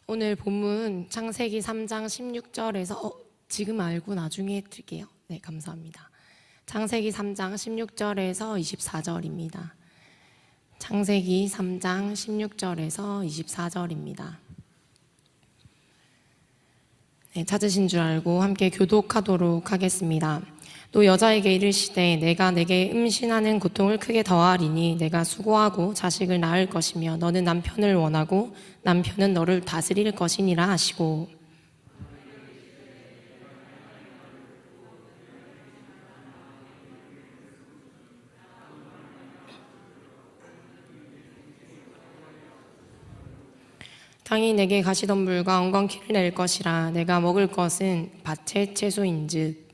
오늘 본문 창세기 3장 16절에서 지금 알고 나중에 드릴게요. 네, 감사합니다. 창세기 3장 16절에서 24절입니다. 창세기 3장 16절에서 24절입니다. 네, 찾으신 줄 알고 함께 교독하도록 하겠습니다. 또 여자에게 이르시되 내가 내게 임신하는 고통을 크게 더하리니 내가 수고하고 자식을 낳을 것이며 너는 남편을 원하고 남편은 너를 다스릴 것이니라 하시고, 땅이 내게 가시덤불과 엉겅퀴를 낼 것이라. 내가 먹을 것은 밭의 채소인즉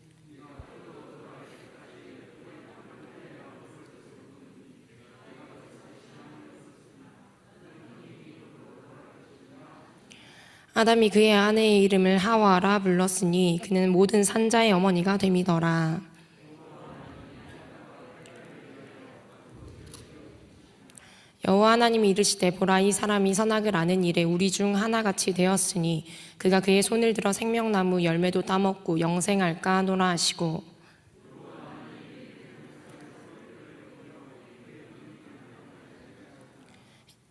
아담이 그의 아내의 이름을 하와라 불렀으니 그는 모든 산자의 어머니가 됨이더라. 여호와 하나님이 이르시되 보라, 이 사람이 선악을 아는 일에 우리 중 하나같이 되었으니 그가 그의 손을 들어 생명나무 열매도 따먹고 영생할까 하노라 하시고,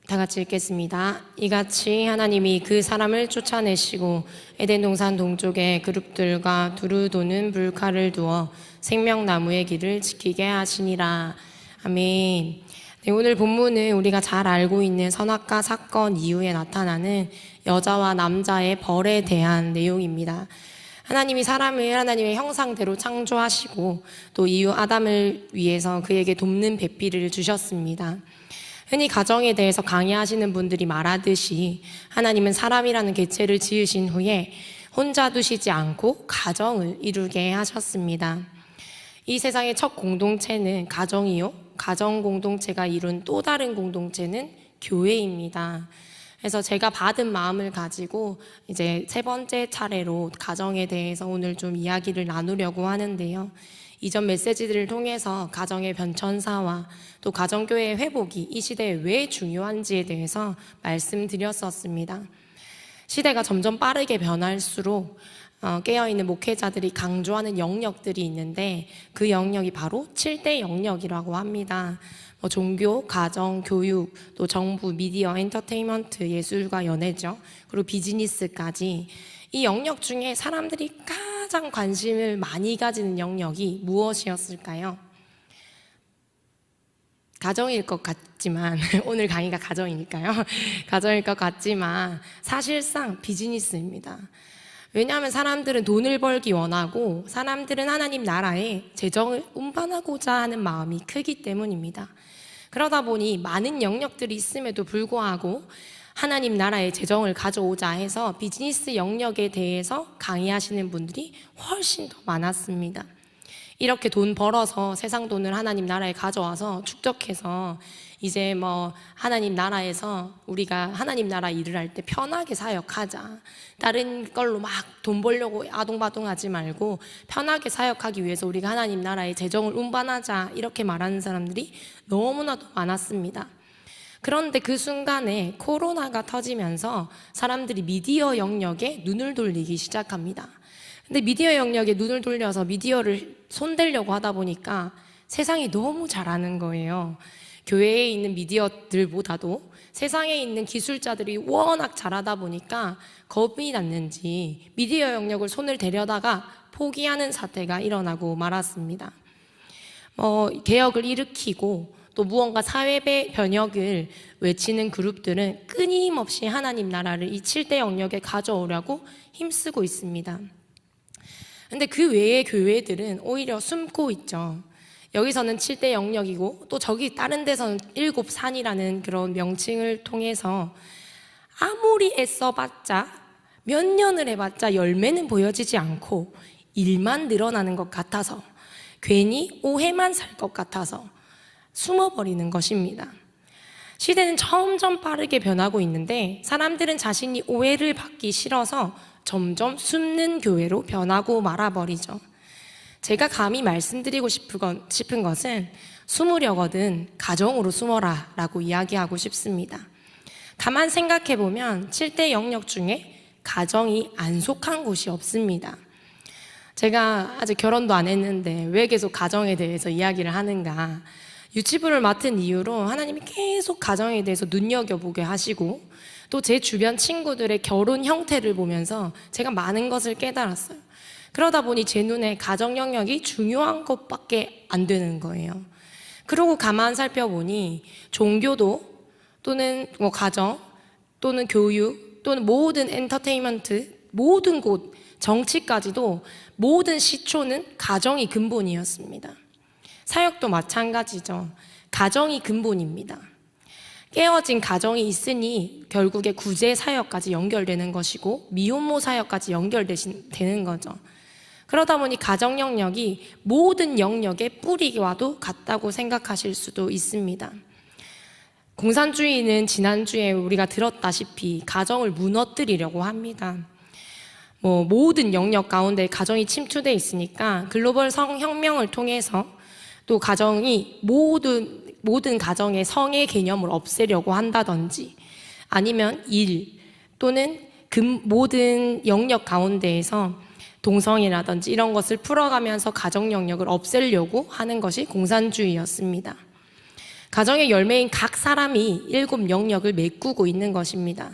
다 같이 읽겠습니다. 이같이 하나님이 그 사람을 쫓아내시고 에덴 동산 동쪽에 그룹들과 두루 도는 불칼을 두어 생명나무의 길을 지키게 하시니라. 아멘. 네, 오늘 본문은 우리가 잘 알고 있는 선악과 사건 이후에 나타나는 여자와 남자의 벌에 대한 내용입니다. 하나님이 사람을 하나님의 형상대로 창조하시고 또 이후 아담을 위해서 그에게 돕는 배필을 주셨습니다. 흔히 가정에 대해서 강의하시는 분들이 말하듯이 하나님은 사람이라는 개체를 지으신 후에 혼자 두시지 않고 가정을 이루게 하셨습니다. 이 세상의 첫 공동체는 가정이요, 가정 공동체가 이룬 또 다른 공동체는 교회입니다. 그래서 제가 받은 마음을 가지고 이제 세 번째 차례로 가정에 대해서 오늘 좀 이야기를 나누려고 하는데요. 이전 메시지들을 통해서 가정의 변천사와 또 가정교회의 회복이 이 시대에 왜 중요한지에 대해서 말씀드렸었습니다. 시대가 점점 빠르게 변할수록 깨어있는 목회자들이 강조하는 영역들이 있는데 그 영역이 바로 7대 영역이라고 합니다. 종교, 가정, 교육, 또 정부, 미디어, 엔터테인먼트, 예술과 연예죠. 그리고 비즈니스까지 이 영역 중에 사람들이 가장 관심을 많이 가지는 영역이 무엇이었을까요? 가정일 것 같지만 오늘 강의가 가정이니까요. 가정일 것 같지만 사실상 비즈니스입니다. 왜냐하면 사람들은 돈을 벌기 원하고 사람들은 하나님 나라에 재정을 운반하고자 하는 마음이 크기 때문입니다. 그러다 보니 많은 영역들이 있음에도 불구하고 하나님 나라의 재정을 가져오자 해서 비즈니스 영역에 대해서 강의하시는 분들이 훨씬 더 많았습니다. 이렇게 돈 벌어서 세상 돈을 하나님 나라에 가져와서 축적해서 이제 하나님 나라에서 우리가 하나님 나라 일을 할 때 편하게 사역하자, 다른 걸로 막 돈 벌려고 아동바동하지 말고 편하게 사역하기 위해서 우리가 하나님 나라의 재정을 운반하자, 이렇게 말하는 사람들이 너무나도 많았습니다. 그런데 그 순간에 코로나가 터지면서 사람들이 미디어 영역에 눈을 돌리기 시작합니다. 근데 미디어 영역에 눈을 돌려서 미디어를 손대려고 하다 보니까 세상이 너무 잘하는 거예요. 교회에 있는 미디어들보다도 세상에 있는 기술자들이 워낙 잘하다 보니까 겁이 났는지 미디어 영역을 손을 대려다가 포기하는 사태가 일어나고 말았습니다. 개혁을 일으키고 또 무언가 사회 변혁을 외치는 그룹들은 끊임없이 하나님 나라를 이 7대 영역에 가져오려고 힘쓰고 있습니다. 근데 그 외의 교회들은 오히려 숨고 있죠. 여기서는 7대 영역이고 또 저기 다른 데서는 7산이라는 그런 명칭을 통해서 아무리 애써봤자 몇 년을 해봤자 열매는 보여지지 않고 일만 늘어나는 것 같아서 괜히 오해만 살 것 같아서 숨어버리는 것입니다. 시대는 점점 빠르게 변하고 있는데 사람들은 자신이 오해를 받기 싫어서 점점 숨는 교회로 변하고 말아버리죠. 제가 감히 말씀드리고 싶은 것은 숨으려거든 가정으로 숨어라 라고 이야기하고 싶습니다. 가만 생각해보면 7대 영역 중에 가정이 안 속한 곳이 없습니다. 제가 아직 결혼도 안 했는데 왜 계속 가정에 대해서 이야기를 하는가? 유치부를 맡은 이유로 하나님이 계속 가정에 대해서 눈여겨보게 하시고 또 제 주변 친구들의 결혼 형태를 보면서 제가 많은 것을 깨달았어요. 그러다 보니 제 눈에 가정 영역이 중요한 것밖에 안 되는 거예요. 그러고 가만 살펴보니 종교도 또는 가정 또는 교육 또는 모든 엔터테인먼트 모든 곳 정치까지도 모든 시초는 가정이 근본이었습니다. 사역도 마찬가지죠. 가정이 근본입니다. 깨어진 가정이 있으니 결국에 구제 사역까지 연결되는 것이고 미혼모 사역까지 연결되는 거죠. 그러다 보니 가정 영역이 모든 영역의 뿌리와도 같다고 생각하실 수도 있습니다. 공산주의는 지난주에 우리가 들었다시피 가정을 무너뜨리려고 합니다. 모든 영역 가운데 가정이 침투되어 있으니까 글로벌 성혁명을 통해서 또 가정이 모든 가정의 성의 개념을 없애려고 한다든지 아니면 일 또는 모든 영역 가운데에서 동성이라든지 이런 것을 풀어가면서 가정 영역을 없애려고 하는 것이 공산주의였습니다. 가정의 열매인 각 사람이 7 영역을 메꾸고 있는 것입니다.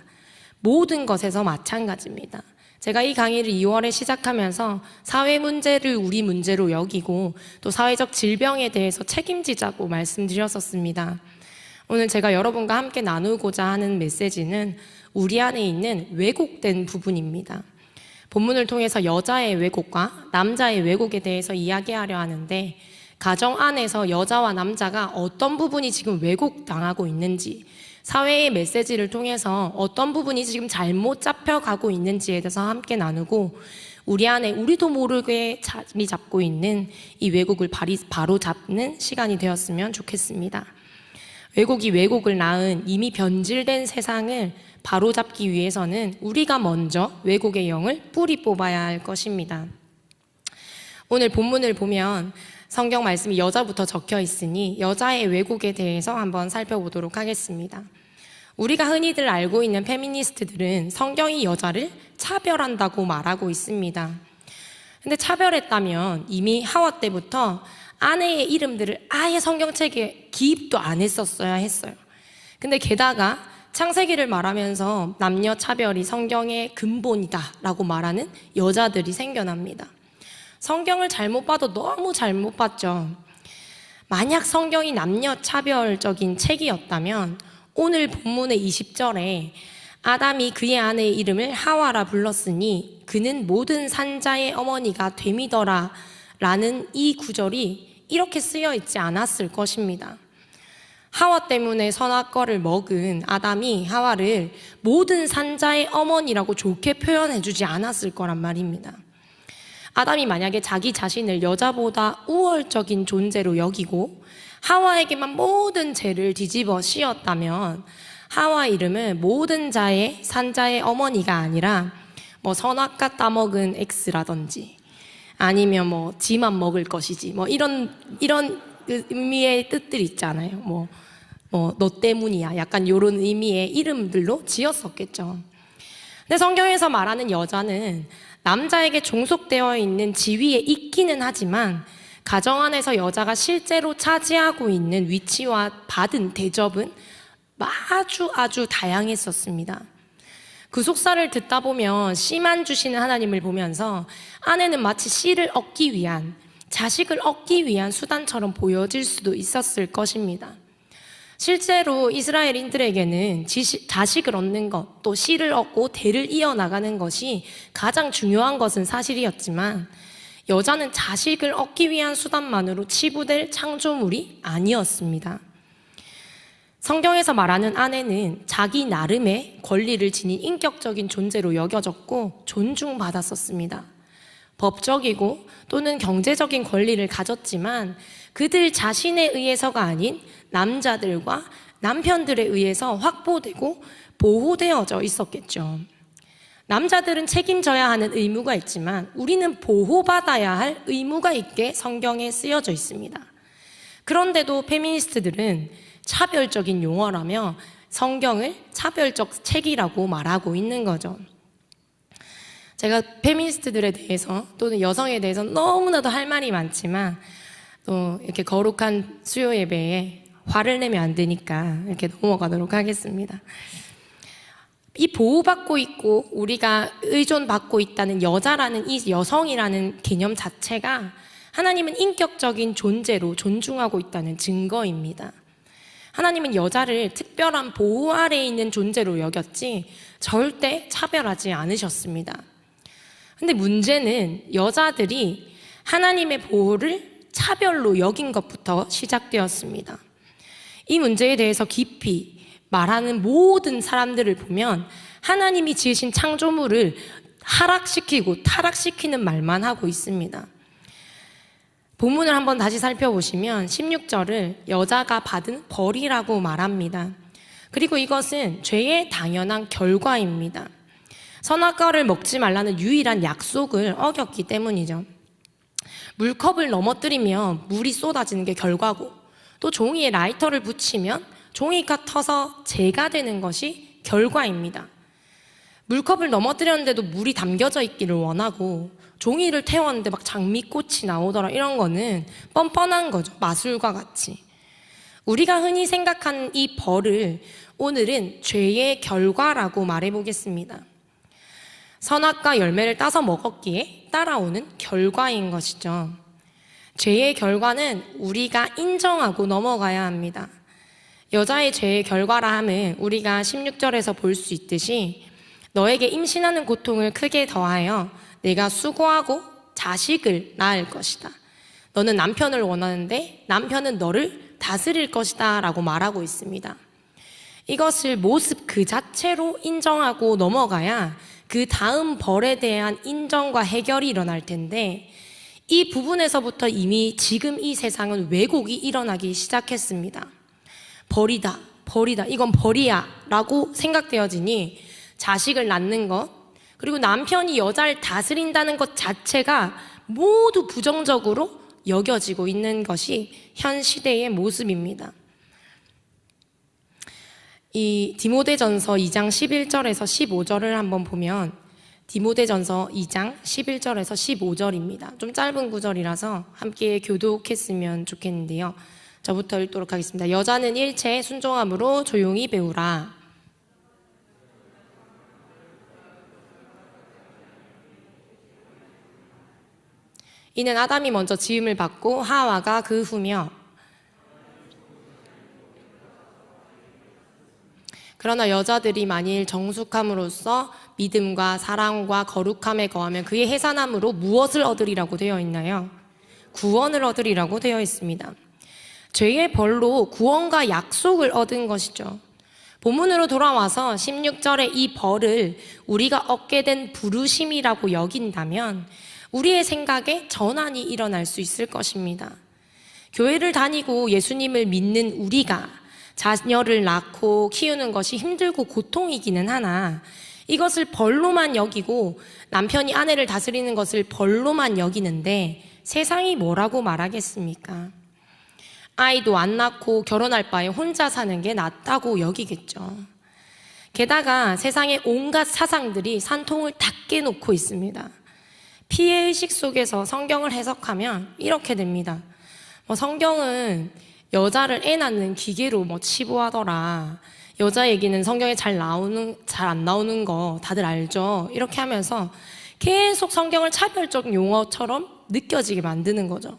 모든 것에서 마찬가지입니다. 제가 이 강의를 2월에 시작하면서 사회 문제를 우리 문제로 여기고 또 사회적 질병에 대해서 책임지자고 말씀드렸었습니다. 오늘 제가 여러분과 함께 나누고자 하는 메시지는 우리 안에 있는 왜곡된 부분입니다. 본문을 통해서 여자의 왜곡과 남자의 왜곡에 대해서 이야기하려 하는데 가정 안에서 여자와 남자가 어떤 부분이 지금 왜곡당하고 있는지 사회의 메시지를 통해서 어떤 부분이 지금 잘못 잡혀가고 있는지에 대해서 함께 나누고 우리 안에 우리도 모르게 자리 잡고 있는 이 왜곡을 바로 잡는 시간이 되었으면 좋겠습니다. 왜곡이 왜곡을 낳은 이미 변질된 세상을 바로잡기 위해서는 우리가 먼저 왜곡의 영을 뿌리 뽑아야 할 것입니다. 오늘 본문을 보면 성경 말씀이 여자부터 적혀 있으니 여자의 왜곡에 대해서 한번 살펴보도록 하겠습니다. 우리가 흔히들 알고 있는 페미니스트들은 성경이 여자를 차별한다고 말하고 있습니다. 근데 차별했다면 이미 하와 때부터 아내의 이름들을 아예 성경책에 기입도 안 했었어야 했어요. 근데 게다가 창세기를 말하면서 남녀 차별이 성경의 근본이다 라고 말하는 여자들이 생겨납니다. 성경을 잘못 봐도 너무 잘못 봤죠. 만약 성경이 남녀 차별적인 책이었다면 오늘 본문의 20절에 아담이 그의 아내의 이름을 하와라 불렀으니 그는 모든 산자의 어머니가 됨이더라 라는 이 구절이 이렇게 쓰여 있지 않았을 것입니다. 하와 때문에 선악과를 먹은 아담이 하와를 모든 산자의 어머니라고 좋게 표현해주지 않았을 거란 말입니다. 아담이 만약에 자기 자신을 여자보다 우월적인 존재로 여기고 하와에게만 모든 죄를 뒤집어 씌웠다면 하와 이름을 모든 자의 산자의 어머니가 아니라 선악과 따먹은 X라든지 아니면 지만 먹을 것이지 이런 의미의 뜻들 있잖아요. 너 때문이야 약간 이런 의미의 이름들로 지었었겠죠. 근데 성경에서 말하는 여자는 남자에게 종속되어 있는 지위에 있기는 하지만 가정 안에서 여자가 실제로 차지하고 있는 위치와 받은 대접은 아주 다양했었습니다. 그 속사를 듣다 보면 씨만 주시는 하나님을 보면서 아내는 마치 씨를 얻기 위한, 자식을 얻기 위한 수단처럼 보여질 수도 있었을 것입니다. 실제로 이스라엘인들에게는 자식을 얻는 것, 또 씨를 얻고 대를 이어나가는 것이 가장 중요한 것은 사실이었지만 여자는 자식을 얻기 위한 수단만으로 치부될 창조물이 아니었습니다. 성경에서 말하는 아내는 자기 나름의 권리를 지닌 인격적인 존재로 여겨졌고 존중받았었습니다. 법적이고 또는 경제적인 권리를 가졌지만 그들 자신에 의해서가 아닌 남자들과 남편들에 의해서 확보되고 보호되어져 있었겠죠. 남자들은 책임져야 하는 의무가 있지만 우리는 보호받아야 할 의무가 있게 성경에 쓰여져 있습니다. 그런데도 페미니스트들은 차별적인 용어라며 성경을 차별적 책이라고 말하고 있는 거죠. 제가 페미니스트들에 대해서 또는 여성에 대해서 너무나도 할 말이 많지만 또 이렇게 거룩한 수요 예배에 화를 내면 안 되니까 이렇게 넘어가도록 하겠습니다. 이 보호받고 있고 우리가 의존받고 있다는 여자라는 이 여성이라는 개념 자체가 하나님은 인격적인 존재로 존중하고 있다는 증거입니다. 하나님은 여자를 특별한 보호 아래에 있는 존재로 여겼지 절대 차별하지 않으셨습니다. 근데 문제는 여자들이 하나님의 보호를 차별로 여긴 것부터 시작되었습니다. 이 문제에 대해서 깊이 말하는 모든 사람들을 보면 하나님이 지으신 창조물을 하락시키고 타락시키는 말만 하고 있습니다. 본문을 한번 다시 살펴보시면 16절을 여자가 받은 벌이라고 말합니다. 그리고 이것은 죄의 당연한 결과입니다. 선악과를 먹지 말라는 유일한 약속을 어겼기 때문이죠. 물컵을 넘어뜨리면 물이 쏟아지는 게 결과고 또 종이에 라이터를 붙이면 종이가 터서 재가 되는 것이 결과입니다. 물컵을 넘어뜨렸는데도 물이 담겨져 있기를 원하고 종이를 태웠는데 막 장미꽃이 나오더라 이런 거는 뻔뻔한 거죠. 마술과 같이. 우리가 흔히 생각하는 이 벌을 오늘은 죄의 결과라고 말해보겠습니다. 선악과 열매를 따서 먹었기에 따라오는 결과인 것이죠. 죄의 결과는 우리가 인정하고 넘어가야 합니다. 여자의 죄의 결과라 함은 우리가 16절에서 볼 수 있듯이 너에게 임신하는 고통을 크게 더하여 내가 수고하고 자식을 낳을 것이다. 너는 남편을 원하는데 남편은 너를 다스릴 것이다 라고 말하고 있습니다. 이것을 모습 그 자체로 인정하고 넘어가야 그 다음 벌에 대한 인정과 해결이 일어날 텐데 이 부분에서부터 이미 지금 이 세상은 왜곡이 일어나기 시작했습니다. 벌이다, 벌이다, 이건 벌이야 라고 생각되어지니 자식을 낳는 것 그리고 남편이 여자를 다스린다는 것 자체가 모두 부정적으로 여겨지고 있는 것이 현 시대의 모습입니다. 이 디모데전서 2장 11절에서 15절을 한번 보면 디모데전서 2장 11절에서 15절입니다. 좀 짧은 구절이라서 함께 교독했으면 좋겠는데요. 저부터 읽도록 하겠습니다. 여자는 일체에 순종함으로 조용히 배우라. 이는 아담이 먼저 지음을 받고 하와가 그 후며 그러나 여자들이 만일 정숙함으로써 믿음과 사랑과 거룩함에 거하면 그의 해산함으로 무엇을 얻으리라고 되어 있나요? 구원을 얻으리라고 되어 있습니다. 죄의 벌로 구원과 약속을 얻은 것이죠. 본문으로 돌아와서 16절의 이 벌을 우리가 얻게 된 부르심이라고 여긴다면 우리의 생각에 전환이 일어날 수 있을 것입니다. 교회를 다니고 예수님을 믿는 우리가 자녀를 낳고 키우는 것이 힘들고 고통이기는 하나 이것을 벌로만 여기고 남편이 아내를 다스리는 것을 벌로만 여기는데 세상이 뭐라고 말하겠습니까? 아이도 안 낳고 결혼할 바에 혼자 사는 게 낫다고 여기겠죠. 게다가 세상의 온갖 사상들이 산통을 다 깨놓고 있습니다. 피해의식 속에서 성경을 해석하면 이렇게 됩니다. 성경은 여자를 애 낳는 기계로 치부하더라. 여자 얘기는 성경에 잘 안 나오는 거 다들 알죠? 이렇게 하면서 계속 성경을 차별적 용어처럼 느껴지게 만드는 거죠.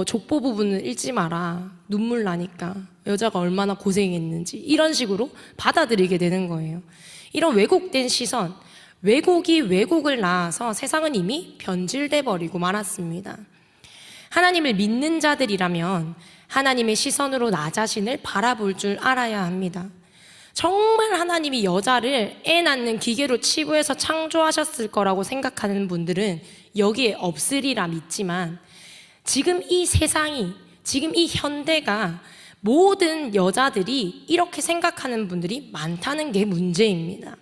족보 부분은 읽지 마라. 눈물 나니까. 여자가 얼마나 고생했는지. 이런 식으로 받아들이게 되는 거예요. 이런 왜곡된 시선, 왜곡이 왜곡을 낳아서 세상은 이미 변질돼 버리고 말았습니다. 하나님을 믿는 자들이라면 하나님의 시선으로 나 자신을 바라볼 줄 알아야 합니다. 정말 하나님이 여자를 애 낳는 기계로 치부해서 창조하셨을 거라고 생각하는 분들은 여기에 없으리라 믿지만 지금 이 세상이, 지금 이 현대가 모든 여자들이 이렇게 생각하는 분들이 많다는 게 문제입니다.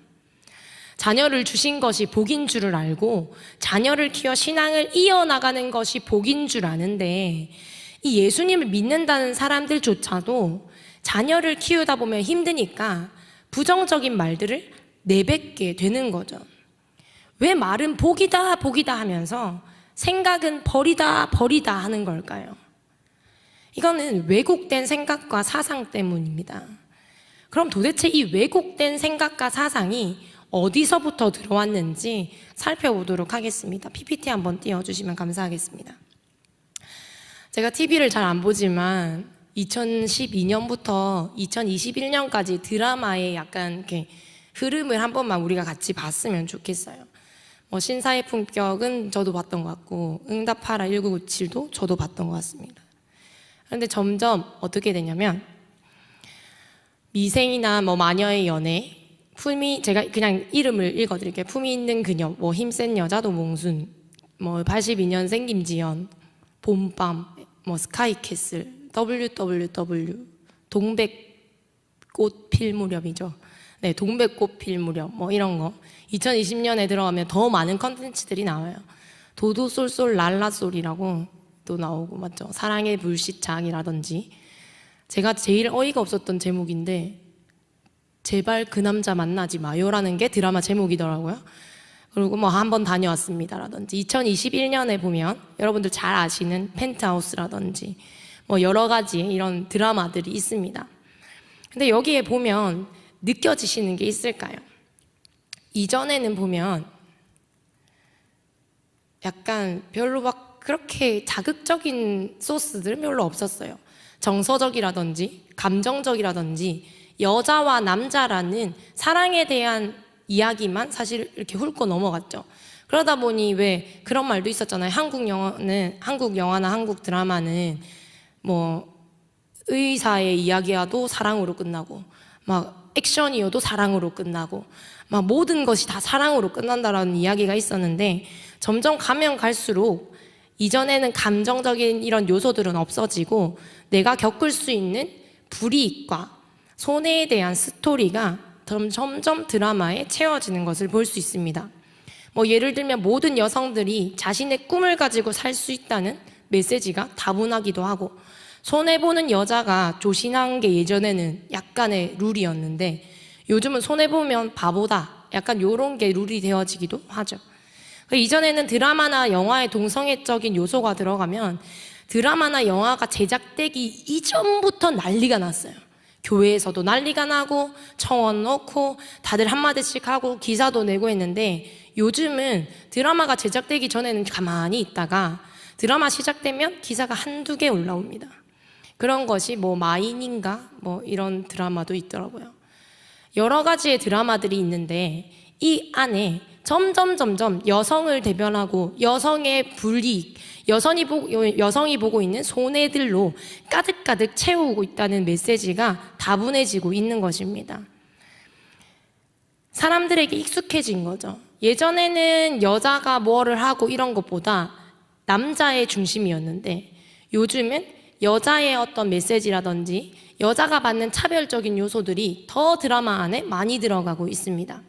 자녀를 주신 것이 복인 줄을 알고 자녀를 키워 신앙을 이어나가는 것이 복인 줄 아는데 이 예수님을 믿는다는 사람들조차도 자녀를 키우다 보면 힘드니까 부정적인 말들을 내뱉게 되는 거죠. 왜 말은 복이다 복이다 하면서 생각은 버리다 버리다 하는 걸까요? 이거는 왜곡된 생각과 사상 때문입니다. 그럼 도대체 이 왜곡된 생각과 사상이 어디서부터 들어왔는지 살펴보도록 하겠습니다. PPT 한번 띄워주시면 감사하겠습니다. 제가 TV를 잘 안 보지만 2012년부터 2021년까지 드라마의 약간 이렇게 흐름을 한 번만 우리가 같이 봤으면 좋겠어요. 신사의 품격은 저도 봤던 것 같고 응답하라 1997도 저도 봤던 것 같습니다. 그런데 점점 어떻게 되냐면 미생이나 마녀의 연애, 제가 그냥 이름을 읽어드릴게요. 품이 있는 그녀, 힘센 여자 노몽순, 82년생 김지연, 봄밤, 스카이캐슬, WWW, 동백꽃 필 무렵이죠. 네, 동백꽃 필 무렵, 이런 거. 2020년에 들어가면 더 많은 컨텐츠들이 나와요. 도도솔솔 랄라솔이라고 또 나오고, 맞죠? 사랑의 불시착이라든지. 제가 제일 어이가 없었던 제목인데 제발 그 남자 만나지 마요라는 게 드라마 제목이더라고요. 그리고 한번 다녀왔습니다라든지 2021년에 보면 여러분들 잘 아시는 펜트하우스라든지 여러 가지 이런 드라마들이 있습니다. 근데 여기에 보면 느껴지시는 게 있을까요? 이전에는 보면 약간 별로 막 그렇게 자극적인 소스들은 별로 없었어요. 정서적이라든지 감정적이라든지 여자와 남자라는 사랑에 대한 이야기만 사실 이렇게 훑고 넘어갔죠. 그러다 보니 왜 그런 말도 있었잖아요. 한국 영화나 한국 드라마는 의사의 이야기여도 사랑으로 끝나고 막 액션이어도 사랑으로 끝나고 막 모든 것이 다 사랑으로 끝난다라는 이야기가 있었는데 점점 가면 갈수록 이전에는 감정적인 이런 요소들은 없어지고 내가 겪을 수 있는 불이익과 손해에 대한 스토리가 점점 드라마에 채워지는 것을 볼 수 있습니다. 예를 들면 모든 여성들이 자신의 꿈을 가지고 살 수 있다는 메시지가 다분하기도 하고 손해보는 여자가 조신한 게 예전에는 약간의 룰이었는데 요즘은 손해보면 바보다 약간 요런 게 룰이 되어지기도 하죠. 이전에는 드라마나 영화에 동성애적인 요소가 들어가면 드라마나 영화가 제작되기 이전부터 난리가 났어요. 교회에서도 난리가 나고 청원 넣고 다들 한마디씩 하고 기사도 내고 했는데 요즘은 드라마가 제작되기 전에는 가만히 있다가 드라마 시작되면 기사가 한두 개 올라옵니다. 그런 것이 마인인가 이런 드라마도 있더라고요. 여러 가지의 드라마들이 있는데 이 안에 점점 여성을 대변하고 여성의 불이익, 여성이 보고 있는 손해들로 가득가득 채우고 있다는 메시지가 다분해지고 있는 것입니다. 사람들에게 익숙해진 거죠. 예전에는 여자가 뭐를 하고 이런 것보다 남자의 중심이었는데 요즘은 여자의 어떤 메시지라든지 여자가 받는 차별적인 요소들이 더 드라마 안에 많이 들어가고 있습니다.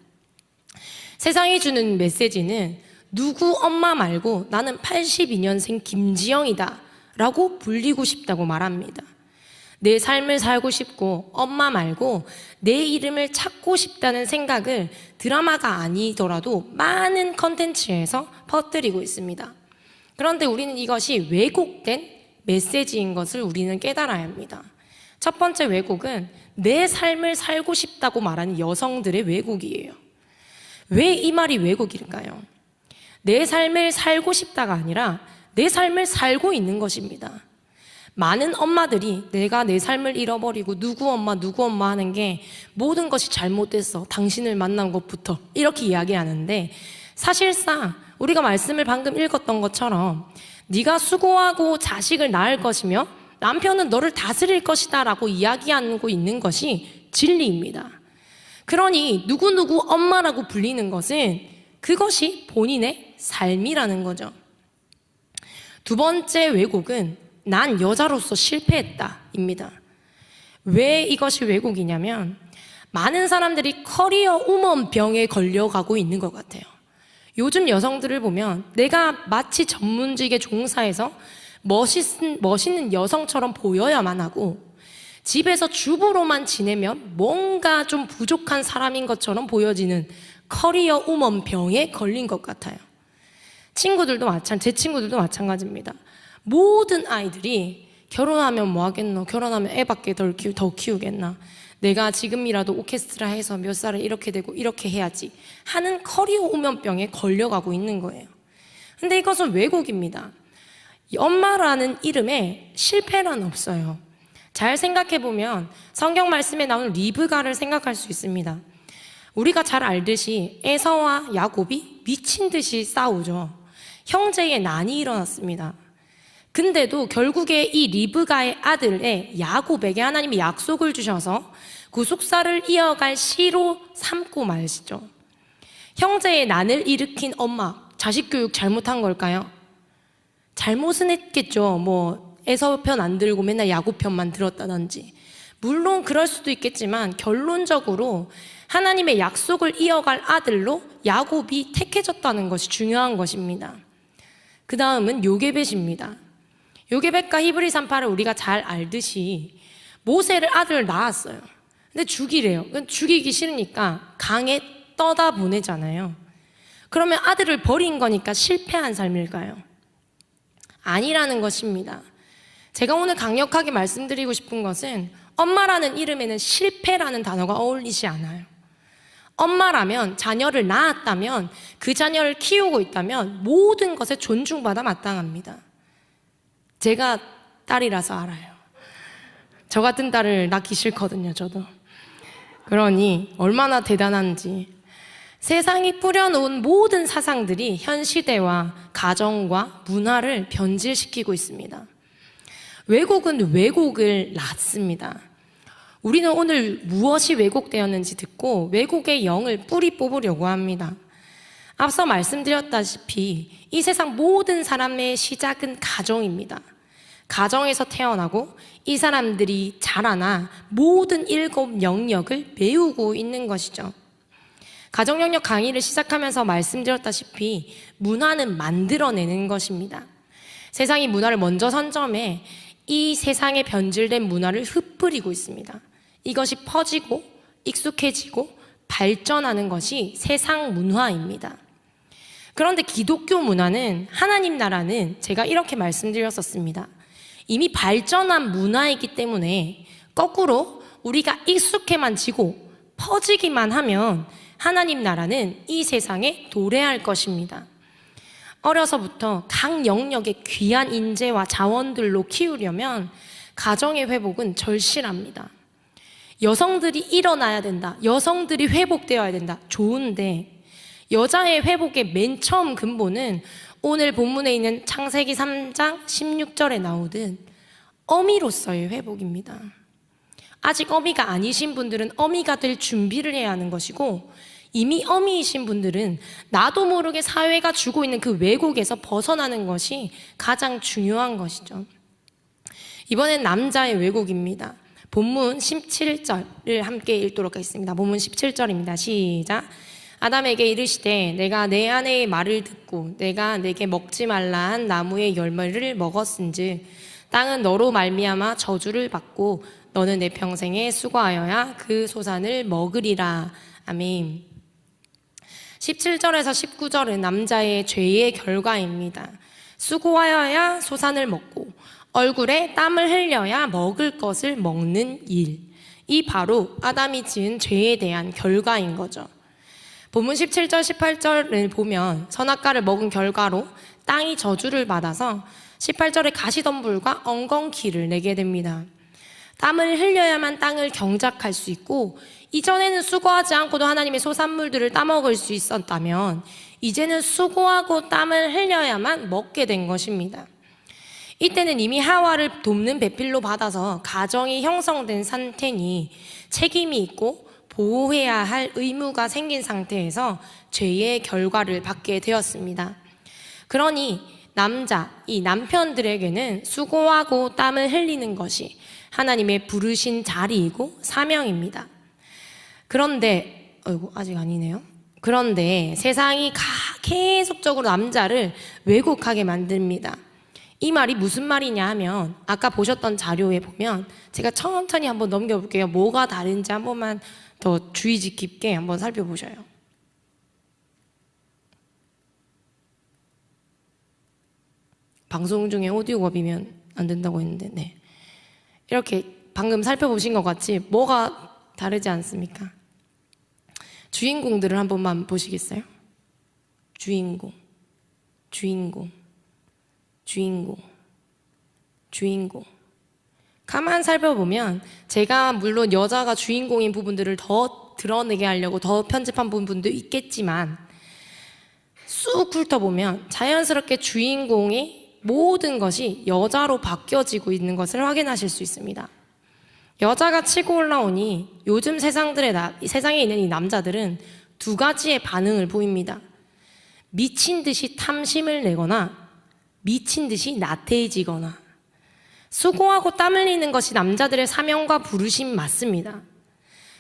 세상이 주는 메시지는 누구 엄마 말고 나는 82년생 김지영이다 라고 불리고 싶다고 말합니다. 내 삶을 살고 싶고 엄마 말고 내 이름을 찾고 싶다는 생각을 드라마가 아니더라도 많은 컨텐츠에서 퍼뜨리고 있습니다. 그런데 우리는 이것이 왜곡된 메시지인 것을 우리는 깨달아야 합니다. 첫 번째 왜곡은 내 삶을 살고 싶다고 말하는 여성들의 왜곡이에요. 왜 이 말이 왜곡일까요? 내 삶을 살고 싶다가 아니라 내 삶을 살고 있는 것입니다. 많은 엄마들이 내가 내 삶을 잃어버리고 누구 엄마 하는 게 모든 것이 잘못됐어. 당신을 만난 것부터 이렇게 이야기하는데 사실상 우리가 말씀을 방금 읽었던 것처럼 네가 수고하고 자식을 낳을 것이며 남편은 너를 다스릴 것이다 라고 이야기하고 있는 것이 진리입니다. 그러니 누구누구 엄마라고 불리는 것은 그것이 본인의 삶이라는 거죠. 두 번째 왜곡은 난 여자로서 실패했다 입니다. 왜 이것이 왜곡이냐면 많은 사람들이 커리어 우먼 병에 걸려가고 있는 것 같아요. 요즘 여성들을 보면 내가 마치 전문직에 종사해서 멋있는 여성처럼 보여야만 하고 집에서 주부로만 지내면 뭔가 좀 부족한 사람인 것처럼 보여지는 커리어 우먼 병에 걸린 것 같아요. 제 친구들도 마찬가지입니다. 모든 아이들이 결혼하면 뭐 하겠노? 결혼하면 애밖에 더 키우겠나? 내가 지금이라도 오케스트라 해서 몇 살에 이렇게 되고 이렇게 해야지 하는 커리어 우면병에 걸려가고 있는 거예요. 근데 이것은 왜곡입니다. 엄마라는 이름에 실패란 없어요. 잘 생각해보면 성경 말씀에 나오는 리브가를 생각할 수 있습니다. 우리가 잘 알듯이 에서와 야곱이 미친 듯이 싸우죠. 형제의 난이 일어났습니다. 근데도 결국에 이 리브가의 아들의 야곱에게 하나님이 약속을 주셔서 그 속사를 이어갈 씨로 삼고 마시죠. 형제의 난을 일으킨 엄마, 자식 교육 잘못한 걸까요? 잘못은 했겠죠. 뭐 에서 편 안 들고 맨날 야곱 편만 들었다든지. 물론 그럴 수도 있겠지만 결론적으로 하나님의 약속을 이어갈 아들로 야곱이 택해졌다는 것이 중요한 것입니다. 그 다음은 요게벳입니다. 요게벳과 히브리 산파를 우리가 잘 알듯이 모세를 아들을 낳았어요. 근데 죽이래요. 죽이기 싫으니까 강에 떠다 보내잖아요. 그러면 아들을 버린 거니까 실패한 삶일까요? 아니라는 것입니다. 제가 오늘 강력하게 말씀드리고 싶은 것은 엄마라는 이름에는 실패라는 단어가 어울리지 않아요. 엄마라면, 자녀를 낳았다면, 그 자녀를 키우고 있다면 모든 것에 존중받아 마땅합니다. 제가 딸이라서 알아요. 저 같은 딸을 낳기 싫거든요, 저도. 그러니 얼마나 대단한지. 세상이 뿌려놓은 모든 사상들이 현 시대와 가정과 문화를 변질시키고 있습니다. 왜곡은 왜곡을 낳습니다. 우리는 오늘 무엇이 왜곡되었는지 듣고 왜곡의 영을 뿌리 뽑으려고 합니다. 앞서 말씀드렸다시피 이 세상 모든 사람의 시작은 가정입니다. 가정에서 태어나고 이 사람들이 자라나 모든 7 영역을 배우고 있는 것이죠. 가정 영역 강의를 시작하면서 말씀드렸다시피 문화는 만들어내는 것입니다. 세상이 문화를 먼저 선점해 이 세상에 변질된 문화를 흩뿌리고 있습니다. 이것이 퍼지고 익숙해지고 발전하는 것이 세상 문화입니다. 그런데 기독교 문화는, 하나님 나라는 제가 이렇게 말씀드렸었습니다. 이미 발전한 문화이기 때문에 거꾸로 우리가 익숙해만 지고 퍼지기만 하면 하나님 나라는 이 세상에 도래할 것입니다. 어려서부터 각 영역의 귀한 인재와 자원들로 키우려면 가정의 회복은 절실합니다. 여성들이 일어나야 된다. 여성들이 회복되어야 된다. 좋은데 여자의 회복의 맨 처음 근본은 오늘 본문에 있는 창세기 3장 16절에 나오듯 어미로서의 회복입니다. 아직 어미가 아니신 분들은 어미가 될 준비를 해야 하는 것이고, 이미 어미이신 분들은 나도 모르게 사회가 주고 있는 그 왜곡에서 벗어나는 것이 가장 중요한 것이죠. 이번엔 남자의 왜곡입니다. 본문 17절을 함께 읽도록 하겠습니다. 본문 17절입니다. 시작. 아담에게 이르시되 내가 내 아내의 말을 듣고 내가 내게 먹지 말라 한 나무의 열매를 먹었은즉 땅은 너로 말미암아 저주를 받고 너는 내 평생에 수고하여야 그 소산을 먹으리라. 아멘. 17절에서 19절은 남자의 죄의 결과입니다. 수고하여야 소산을 먹고 얼굴에 땀을 흘려야 먹을 것을 먹는 일. 이 바로 아담이 지은 죄에 대한 결과인 거죠. 본문 17절, 18절을 보면 선악과를 먹은 결과로 땅이 저주를 받아서 18절에 가시덤불과 엉겅퀴를 내게 됩니다. 땀을 흘려야만 땅을 경작할 수 있고, 이전에는 수고하지 않고도 하나님의 소산물들을 따먹을 수 있었다면 이제는 수고하고 땀을 흘려야만 먹게 된 것입니다. 이때는 이미 하와를 돕는 배필로 받아서 가정이 형성된 상태니 책임이 있고 보호해야 할 의무가 생긴 상태에서 죄의 결과를 받게 되었습니다. 그러니 이 남편들에게는 수고하고 땀을 흘리는 것이 하나님의 부르신 자리이고 사명입니다. 그런데 아직 아니네요. 그런데 세상이 계속적으로 남자를 왜곡하게 만듭니다. 이 말이 무슨 말이냐 하면 아까 보셨던 자료에 보면 제가 천천히 한번 넘겨볼게요. 뭐가 다른지 한 번만 더 주의 깊게 한번 살펴보셔요. 방송 중에 오디오가 비면 안 된다고 했는데, 네. 이렇게 방금 살펴보신 것 같이 뭐가 다르지 않습니까? 주인공들을 한 번만 보시겠어요? 주인공, 주인공, 주인공, 주인공. 가만 살펴보면 제가 물론 여자가 주인공인 부분들을 더 드러내게 하려고 더 편집한 부분도 있겠지만 쑥 훑어보면 자연스럽게 주인공의 모든 것이 여자로 바뀌어지고 있는 것을 확인하실 수 있습니다. 여자가 치고 올라오니 요즘 세상에 있는 이 남자들은 두 가지의 반응을 보입니다. 미친 듯이 탐심을 내거나 미친 듯이 나태해지거나. 수고하고 땀 흘리는 것이 남자들의 사명과 부르심 맞습니다.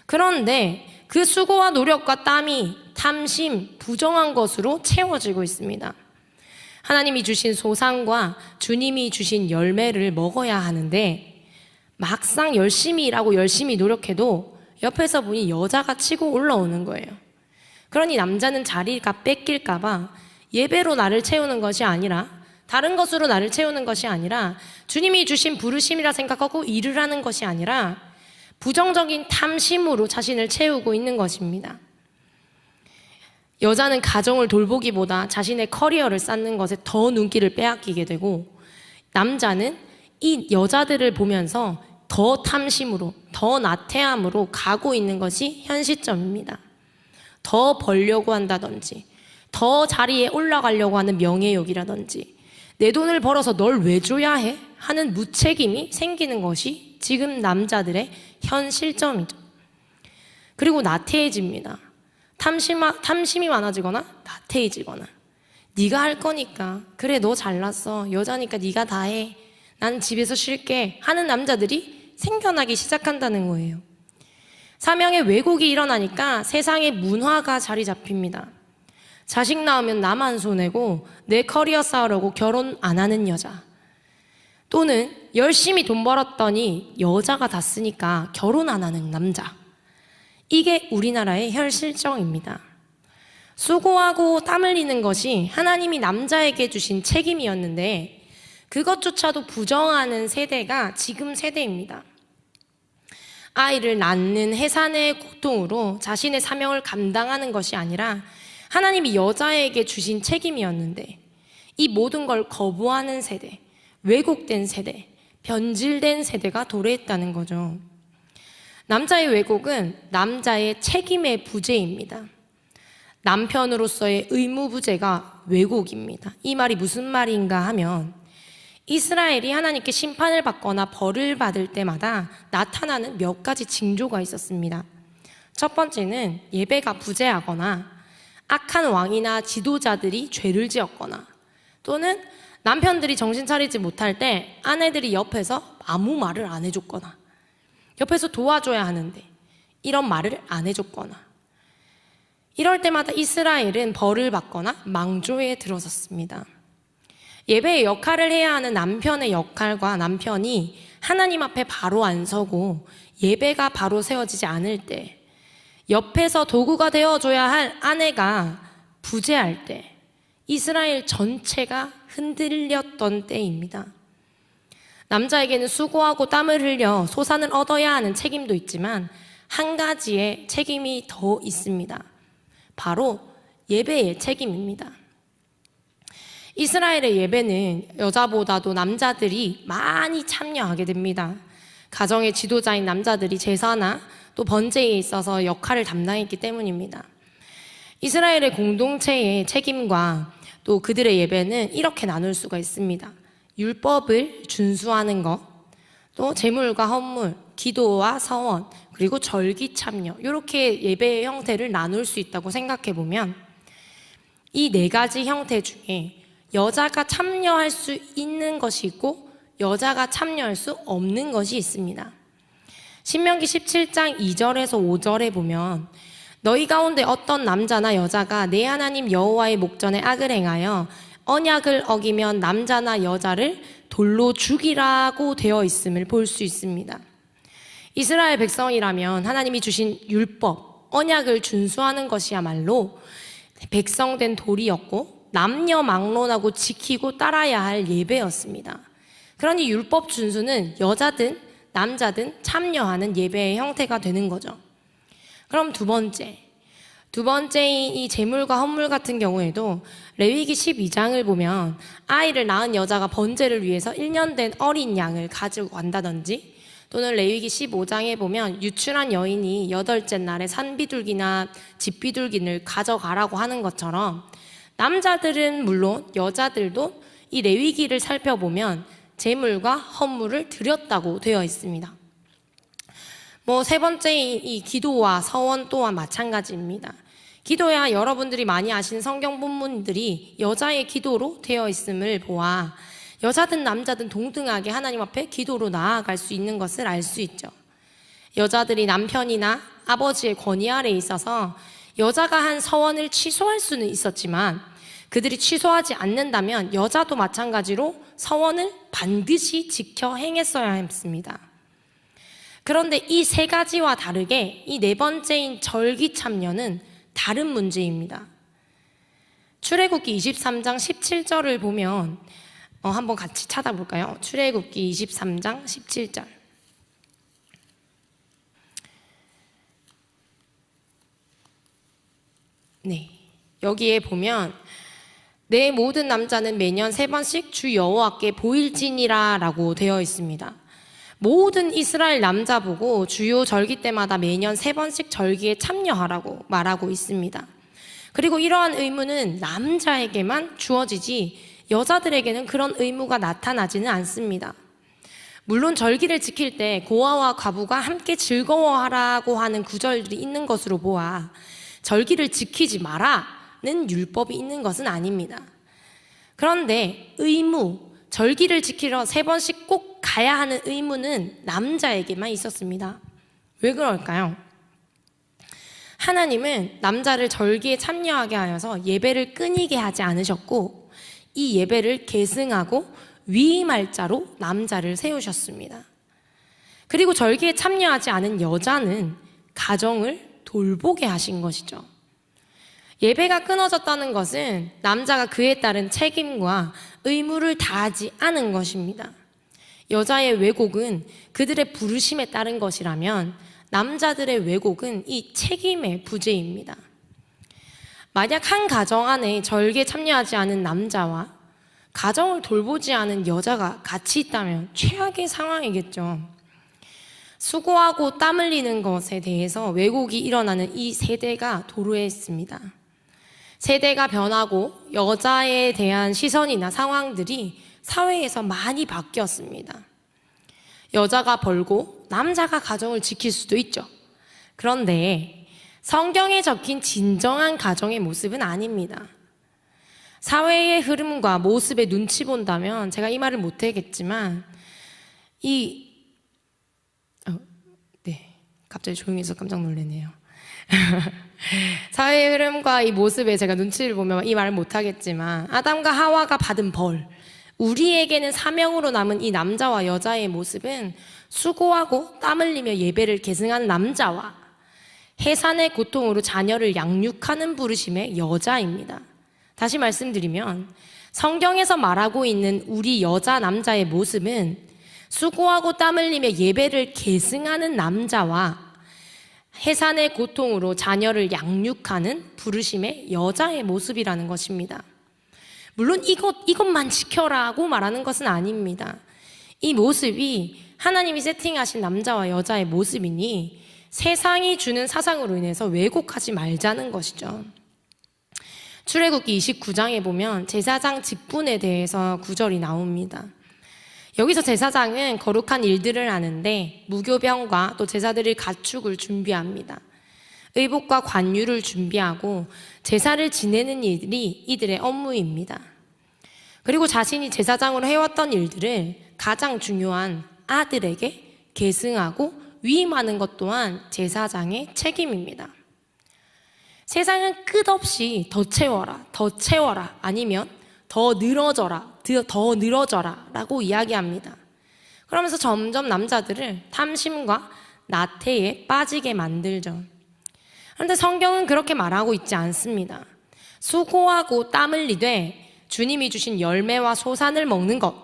그런데 그 수고와 노력과 땀이 탐심, 부정한 것으로 채워지고 있습니다. 하나님이 주신 소상과 주님이 주신 열매를 먹어야 하는데 막상 열심히 일하고 열심히 노력해도 옆에서 보니 여자가 치고 올라오는 거예요. 그러니 남자는 자리가 뺏길까봐 예배로 나를 채우는 것이 아니라 다른 것으로 나를 채우는 것이 아니라 주님이 주신 부르심이라 생각하고 일을 하는 것이 아니라 부정적인 탐심으로 자신을 채우고 있는 것입니다. 여자는 가정을 돌보기보다 자신의 커리어를 쌓는 것에 더 눈길을 빼앗기게 되고 남자는 이 여자들을 보면서 더 탐심으로, 더 나태함으로 가고 있는 것이 현 시점입니다. 더 벌려고 한다든지, 더 자리에 올라가려고 하는 명예욕이라든지, 내 돈을 벌어서 널 왜 줘야 해? 하는 무책임이 생기는 것이 지금 남자들의 현 실정이죠. 그리고 나태해집니다. 탐심이 많아지거나 나태해지거나. 네가 할 거니까, 그래 너 잘났어, 여자니까 네가 다 해, 난 집에서 쉴게 하는 남자들이 생겨나기 시작한다는 거예요. 사명의 왜곡이 일어나니까 세상의 문화가 자리 잡힙니다. 자식 낳으면 나만 손해고 내 커리어 쌓으려고 결혼 안 하는 여자, 또는 열심히 돈 벌었더니 여자가 다 쓰니까 결혼 안 하는 남자. 이게 우리나라의 현 실정입니다. 수고하고 땀 흘리는 것이 하나님이 남자에게 주신 책임이었는데 그것조차도 부정하는 세대가 지금 세대입니다. 아이를 낳는 해산의 고통으로 자신의 사명을 감당하는 것이 아니라 하나님이 여자에게 주신 책임이었는데 이 모든 걸 거부하는 세대, 왜곡된 세대, 변질된 세대가 도래했다는 거죠. 남자의 왜곡은 남자의 책임의 부재입니다. 남편으로서의 의무부재가 왜곡입니다. 이 말이 무슨 말인가 하면 이스라엘이 하나님께 심판을 받거나 벌을 받을 때마다 나타나는 몇 가지 징조가 있었습니다. 첫 번째는 예배가 부재하거나 악한 왕이나 지도자들이 죄를 지었거나 또는 남편들이 정신 차리지 못할 때 아내들이 옆에서 아무 말을 안 해줬거나 옆에서 도와줘야 하는데 이런 말을 안 해줬거나 이럴 때마다 이스라엘은 벌을 받거나 망조에 들어섰습니다. 예배의 역할을 해야 하는 남편의 역할과 남편이 하나님 앞에 바로 안 서고 예배가 바로 세워지지 않을 때 옆에서 도구가 되어줘야 할 아내가 부재할 때 이스라엘 전체가 흔들렸던 때입니다. 남자에게는 수고하고 땀을 흘려 소산을 얻어야 하는 책임도 있지만 한 가지의 책임이 더 있습니다. 바로 예배의 책임입니다. 이스라엘의 예배는 여자보다도 남자들이 많이 참여하게 됩니다. 가정의 지도자인 남자들이 제사나 또 번제에 있어서 역할을 담당했기 때문입니다. 이스라엘의 공동체의 책임과 또 그들의 예배는 이렇게 나눌 수가 있습니다. 율법을 준수하는 것, 또 제물과 헌물, 기도와 서원, 그리고 절기 참여, 이렇게 예배의 형태를 나눌 수 있다고 생각해 보면 이 네 가지 형태 중에 여자가 참여할 수 있는 것이 있고 여자가 참여할 수 없는 것이 있습니다. 신명기 17장 2절에서 5절에 보면 너희 가운데 어떤 남자나 여자가 내 하나님 여호와의 목전에 악을 행하여 언약을 어기면 남자나 여자를 돌로 죽이라고 되어 있음을 볼 수 있습니다. 이스라엘 백성이라면 하나님이 주신 율법, 언약을 준수하는 것이야말로 백성된 도리였고 남녀 막론하고 지키고 따라야 할 예배였습니다. 그러니 율법 준수는 여자든 남자든 참여하는 예배의 형태가 되는 거죠. 그럼 두 번째인 이 제물과 헌물 같은 경우에도 레위기 12장을 보면 아이를 낳은 여자가 번제를 위해서 1년 된 어린 양을 가지고 간다든지, 또는 레위기 15장에 보면 유출한 여인이 8째 날에 산비둘기나 집비둘기를 가져가라고 하는 것처럼 남자들은 물론 여자들도 이 레위기를 살펴보면 제물과 헌물을 드렸다고 되어 있습니다. 세 번째인 이 기도와 서원 또한 마찬가지입니다. 기도야 여러분들이 많이 아시는 성경 본문들이 여자의 기도로 되어 있음을 보아 여자든 남자든 동등하게 하나님 앞에 기도로 나아갈 수 있는 것을 알 수 있죠. 여자들이 남편이나 아버지의 권위 아래에 있어서 여자가 한 서원을 취소할 수는 있었지만 그들이 취소하지 않는다면 여자도 마찬가지로 서원을 반드시 지켜 행했어야 했습니다. 그런데 이 세 가지와 다르게 이 네 번째인 절기 참여는 다른 문제입니다. 출애굽기 23장 17절을 보면 한번 같이 찾아볼까요? 출애굽기 23장 17절. 네, 여기에 보면 내 모든 남자는 매년 3번씩 주 여호와께 보일지니라 라고 되어 있습니다. 모든 이스라엘 남자 보고 주요 절기 때마다 매년 3번씩 절기에 참여하라고 말하고 있습니다. 그리고 이러한 의무는 남자에게만 주어지지 여자들에게는 그런 의무가 나타나지는 않습니다. 물론 절기를 지킬 때 고아와 과부가 함께 즐거워하라고 하는 구절들이 있는 것으로 보아 절기를 지키지 마라는 율법이 있는 것은 아닙니다. 그런데 의무, 절기를 지키러 3번씩 꼭 가야 하는 의무는 남자에게만 있었습니다. 왜 그럴까요? 하나님은 남자를 절기에 참여하게 하여서 예배를 끊이게 하지 않으셨고 이 예배를 계승하고 위임할 자로 남자를 세우셨습니다. 그리고 절기에 참여하지 않은 여자는 가정을 돌보게 하신 것이죠. 예배가 끊어졌다는 것은 남자가 그에 따른 책임과 의무를 다하지 않은 것입니다. 여자의 왜곡은 그들의 부르심에 따른 것이라면 남자들의 왜곡은 이 책임의 부재입니다. 만약 한 가정 안에 절기에 참여하지 않은 남자와 가정을 돌보지 않은 여자가 같이 있다면 최악의 상황이겠죠. 수고하고 땀 흘리는 것에 대해서 왜곡이 일어나는 이 세대가 도래했습니다. 세대가 변하고 여자에 대한 시선이나 상황들이 사회에서 많이 바뀌었습니다. 여자가 벌고 남자가 가정을 지킬 수도 있죠. 그런데 성경에 적힌 진정한 가정의 모습은 아닙니다. 사회의 흐름과 모습에 눈치 본다면 제가 이 말을 못하겠지만 갑자기 조용해서 깜짝 놀라네요. 사회의 흐름과 이 모습에 제가 눈치를 보면 이 말을 못하겠지만 아담과 하와가 받은 벌, 우리에게는 사명으로 남은 이 남자와 여자의 모습은 수고하고 땀 흘리며 예배를 계승한 남자와 해산의 고통으로 자녀를 양육하는 부르심의 여자입니다. 다시 말씀드리면 성경에서 말하고 있는 우리 여자 남자의 모습은 수고하고 땀 흘리며 예배를 계승하는 남자와 해산의 고통으로 자녀를 양육하는 부르심의 여자의 모습이라는 것입니다. 물론 이것만 지켜라고 말하는 것은 아닙니다. 이 모습이 하나님이 세팅하신 남자와 여자의 모습이니 세상이 주는 사상으로 인해서 왜곡하지 말자는 것이죠. 출애굽기 29장에 보면 제사장 직분에 대해서 구절이 나옵니다. 여기서 제사장은 거룩한 일들을 하는데 무교병과 또 제사드릴 가축을 준비합니다. 의복과 관유를 준비하고 제사를 지내는 일이 이들의 업무입니다. 그리고 자신이 제사장으로 해왔던 일들을 가장 중요한 아들에게 계승하고 위임하는 것 또한 제사장의 책임입니다. 세상은 끝없이 더 채워라, 더 채워라, 아니면 더 늘어져라 라고 이야기합니다. 그러면서 점점 남자들을 탐심과 나태에 빠지게 만들죠. 그런데 성경은 그렇게 말하고 있지 않습니다. 수고하고 땀 흘리되 주님이 주신 열매와 소산을 먹는 것,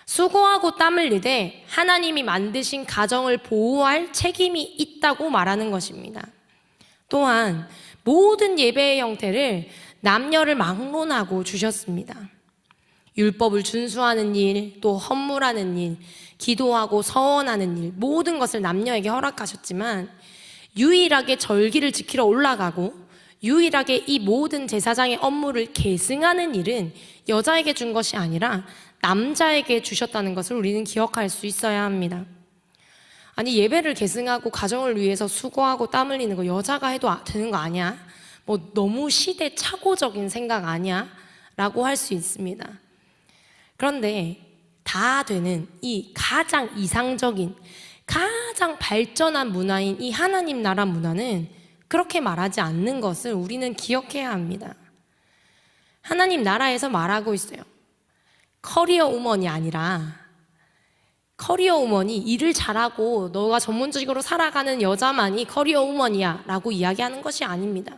수고하고 땀 흘리되 하나님이 만드신 가정을 보호할 책임이 있다고 말하는 것입니다. 또한 모든 예배의 형태를 남녀를 막론하고 주셨습니다. 율법을 준수하는 일, 또 헌물하는 일, 기도하고 서원하는 일, 모든 것을 남녀에게 허락하셨지만 유일하게 절기를 지키러 올라가고 유일하게 이 모든 제사장의 업무를 계승하는 일은 여자에게 준 것이 아니라 남자에게 주셨다는 것을 우리는 기억할 수 있어야 합니다. 아니, 예배를 계승하고 가정을 위해서 수고하고 땀 흘리는 거 여자가 해도 되는 거 아니야? 뭐 너무 시대착오적인 생각 아니야? 라고 할 수 있습니다. 그런데 다 되는 이 가장 이상적인, 가장 발전한 문화인 이 하나님 나라 문화는 그렇게 말하지 않는 것을 우리는 기억해야 합니다. 하나님 나라에서 말하고 있어요. 커리어 우먼이 아니라 커리어 우먼이 일을 잘하고 너가 전문직으로 살아가는 여자만이 커리어 우먼이야 라고 이야기하는 것이 아닙니다.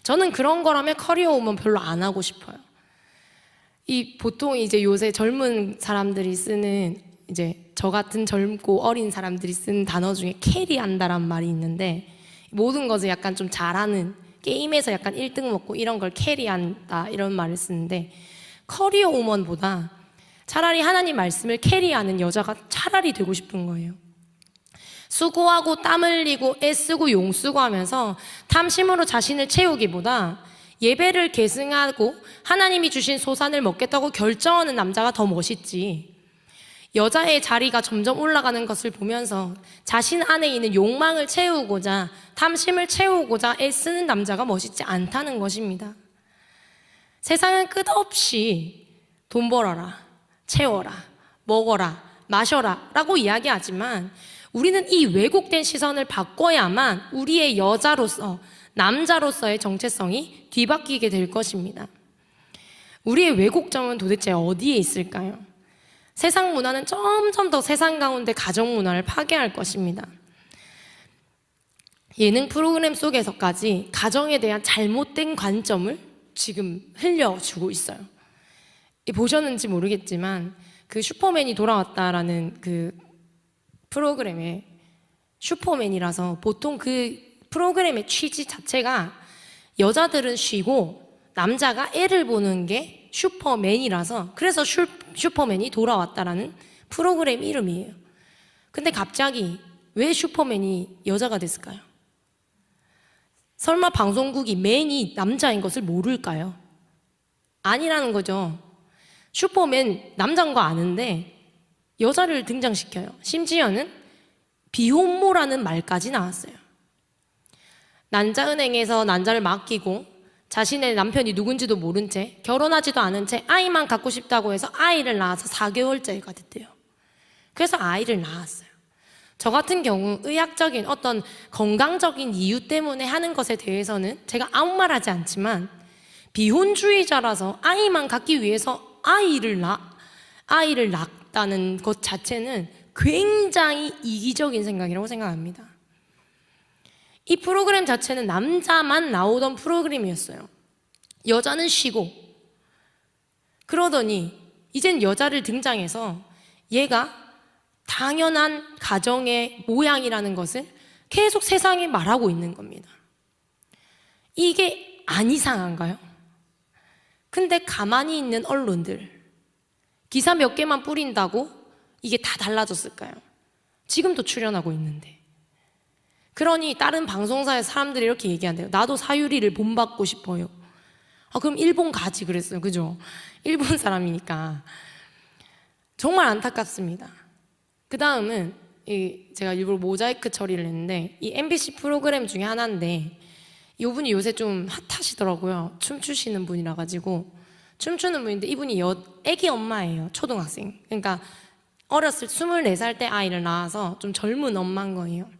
저는 그런 거라면 커리어 우먼 별로 안 하고 싶어요. 보통 이제 요새 젊은 사람들이 쓰는, 이제 저 같은 젊고 어린 사람들이 쓰는 단어 중에 캐리한다란 말이 있는데, 모든 것을 약간 좀 잘하는, 게임에서 약간 1등 먹고 이런 걸 캐리한다 이런 말을 쓰는데, 커리어 우먼보다 차라리 하나님 말씀을 캐리하는 여자가 차라리 되고 싶은 거예요. 수고하고 땀 흘리고 애쓰고 용쓰고 하면서 탐심으로 자신을 채우기보다 예배를 계승하고 하나님이 주신 소산을 먹겠다고 결정하는 남자가 더 멋있지. 여자의 자리가 점점 올라가는 것을 보면서 자신 안에 있는 욕망을 채우고자, 탐심을 채우고자 애쓰는 남자가 멋있지 않다는 것입니다. 세상은 끝없이 돈 벌어라, 채워라, 먹어라, 마셔라 라고 이야기하지만 우리는 이 왜곡된 시선을 바꿔야만 우리의 여자로서, 남자로서의 정체성이 뒤바뀌게 될 것입니다. 우리의 왜곡점은 도대체 어디에 있을까요? 세상 문화는 점점 더 세상 가운데 가정 문화를 파괴할 것입니다. 예능 프로그램 속에서까지 가정에 대한 잘못된 관점을 지금 흘려주고 있어요. 보셨는지 모르겠지만 그 슈퍼맨이 돌아왔다라는 그 프로그램에, 슈퍼맨이라서 보통 그 프로그램의 취지 자체가 여자들은 쉬고 남자가 애를 보는 게 슈퍼맨이라서, 그래서 슈퍼맨이 돌아왔다라는 프로그램 이름이에요. 근데 갑자기 왜 슈퍼맨이 여자가 됐을까요? 설마 방송국이 맨이 남자인 것을 모를까요? 아니라는 거죠. 슈퍼맨 남자인 거 아는데 여자를 등장시켜요. 심지어는 비혼모라는 말까지 나왔어요. 난자은행에서 난자를 맡기고 자신의 남편이 누군지도 모른 채, 결혼하지도 않은 채 아이만 갖고 싶다고 해서 아이를 낳아서 4개월째가 됐대요. 그래서 아이를 낳았어요. 저 같은 경우 의학적인 어떤 건강적인 이유 때문에 하는 것에 대해서는 제가 아무 말 하지 않지만, 비혼주의자라서 아이만 갖기 위해서 아이를 낳았다는 것 자체는 굉장히 이기적인 생각이라고 생각합니다. 이 프로그램 자체는 남자만 나오던 프로그램이었어요. 여자는 쉬고. 그러더니 이젠 여자를 등장해서 얘가 당연한 가정의 모양이라는 것을 계속 세상에 말하고 있는 겁니다. 이게 안 이상한가요? 근데 가만히 있는 언론들, 기사 몇 개만 뿌린다고 이게 다 달라졌을까요? 지금도 출연하고 있는데. 그러니 다른 방송사의 사람들이 이렇게 얘기한대요. 나도 사유리를 본받고 싶어요. 그럼 일본 가지 그랬어요. 그죠? 일본 사람이니까. 정말 안타깝습니다. 그 다음은 제가 일부러 모자이크 처리를 했는데, 이 MBC 프로그램 중에 하나인데 이분이 요새 좀 핫하시더라고요. 춤추시는 분이라 가지고. 춤추는 분인데 이분이 애기 엄마예요. 초등학생. 그러니까 어렸을 24살 때 아이를 낳아서 좀 젊은 엄마인 거예요.